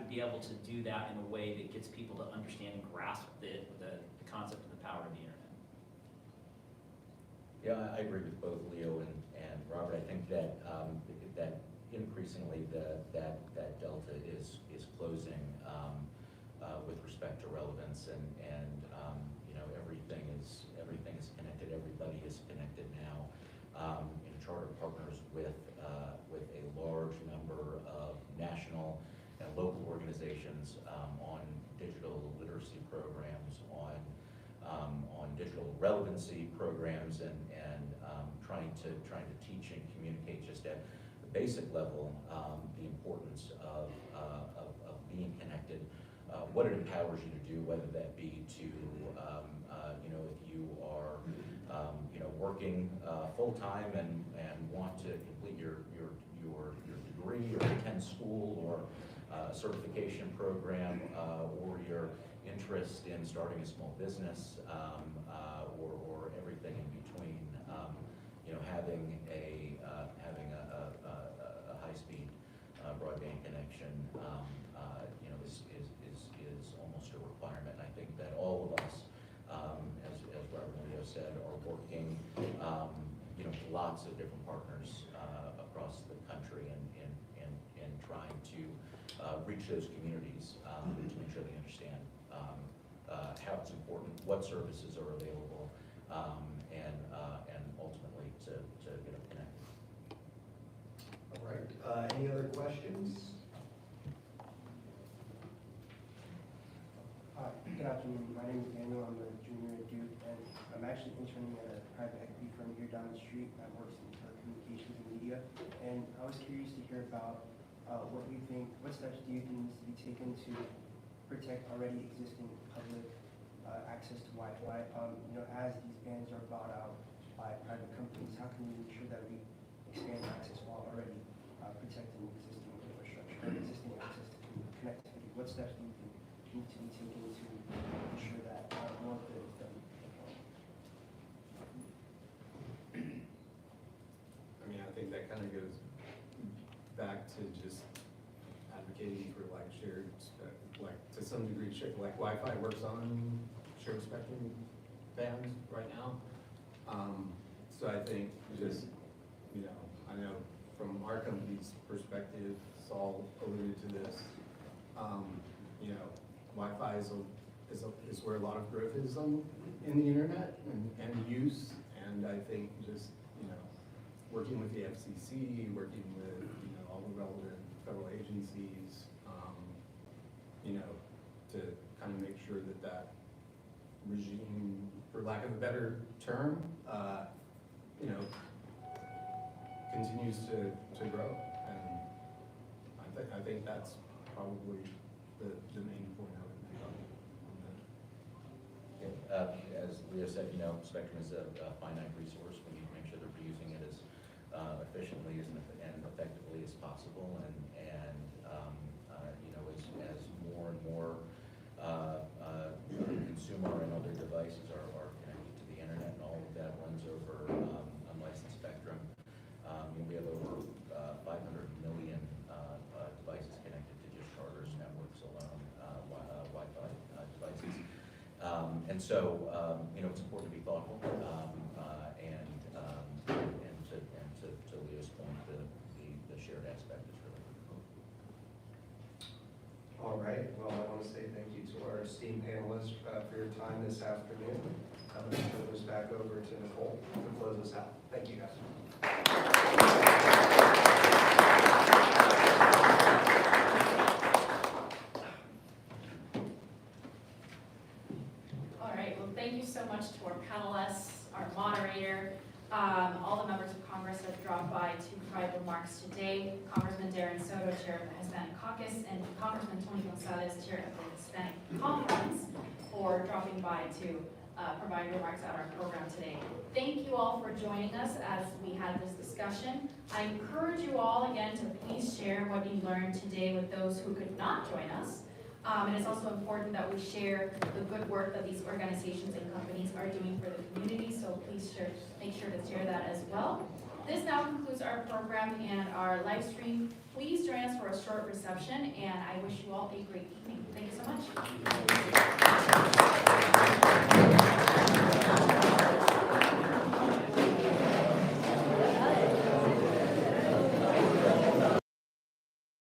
be able to do that in a way that gets people to understand and grasp the concept and the power of the internet. Yeah, I agree with both Leo and Robert. I think that that increasingly that delta is closing with respect to relevance, and you know, everything is connected. Everybody is connected now. Charter partners with a large number of national and local organizations on digital literacy programs, on digital relevancy programs, and trying to teach and communicate just at the basic level the importance of being connected, what it empowers you to do, whether that be to you know, if you are you know, working full time and want to complete your degree or attend school or certification program, or your interest in starting a small business, or everything in between. You know, having a high-speed broadband connection, you know, is almost a requirement. I think that all of us, as Robert and Leo said, are working, you know, with lots of different partners across the country and trying to reach those communities to make sure they understand how it's important, what services are available, and ultimately to get them connected. All right, any other questions? Hi, good afternoon. My name is Daniel. I'm a junior at Duke, and I'm actually interning at a private equity firm here down the street that works in telecommunications and media. And I was curious to hear about what steps do you think needs to be taken to protect already existing public access to Wi-Fi? You know, as these bands are bought out by private companies, how can we make sure that we expand access while already protecting existing infrastructure and existing access to connectivity? What steps do you think need to be taken to ensure that more good is done? I mean, I think that kind of goes back to just advocating for like shared, like to some degree, like Wi-Fi works on shared spectrum bands right now. So I think just, you know, I know from our company's perspective, Saul alluded to this, you know, Wi-Fi is where a lot of growth is in the internet and use, and I think just, you know, working with the FCC, working with, you know, all the relevant federal agencies, you know, to kind of make sure that that regime, for lack of a better term, you know, continues to grow. And I think that's probably the main point I would make on that. As Leo said, you know, spectrum is a finite resource. We need to make sure that we're using it as efficiently and effectively as possible. And you know, as more and more consumer and other devices are connected to the internet, and all of that runs over unlicensed spectrum. You know, we have over 500 million devices connected to just Charter's networks alone, Wi-Fi devices. And so, you know, it's important to be thoughtful, and to Leo's point, the shared aspect is really critical. All right, well, I want to say thank you to our esteemed panelists for your time this afternoon. I'm going to turn this back over to Nicole to close us out. Thank you, guys. All right, well, thank you so much to our panelists, our moderator, all the members of Congress that have dropped by to provide remarks today. Congressman Darren Soto, Chair of the Hispanic Caucus, and Congressman Tony Gonzalez, Chair of the Hispanic Conference, for dropping by to provide remarks on our program today. Thank you all for joining us as we had this discussion. I encourage you all again to please share what you learned today with those who could not join us. And it's also important that we share the good work that these organizations and companies are doing for the community, so please make sure to share that as well. This now concludes our program and our live stream. Please join us for a short reception, and I wish you all a great evening. Thank you so much.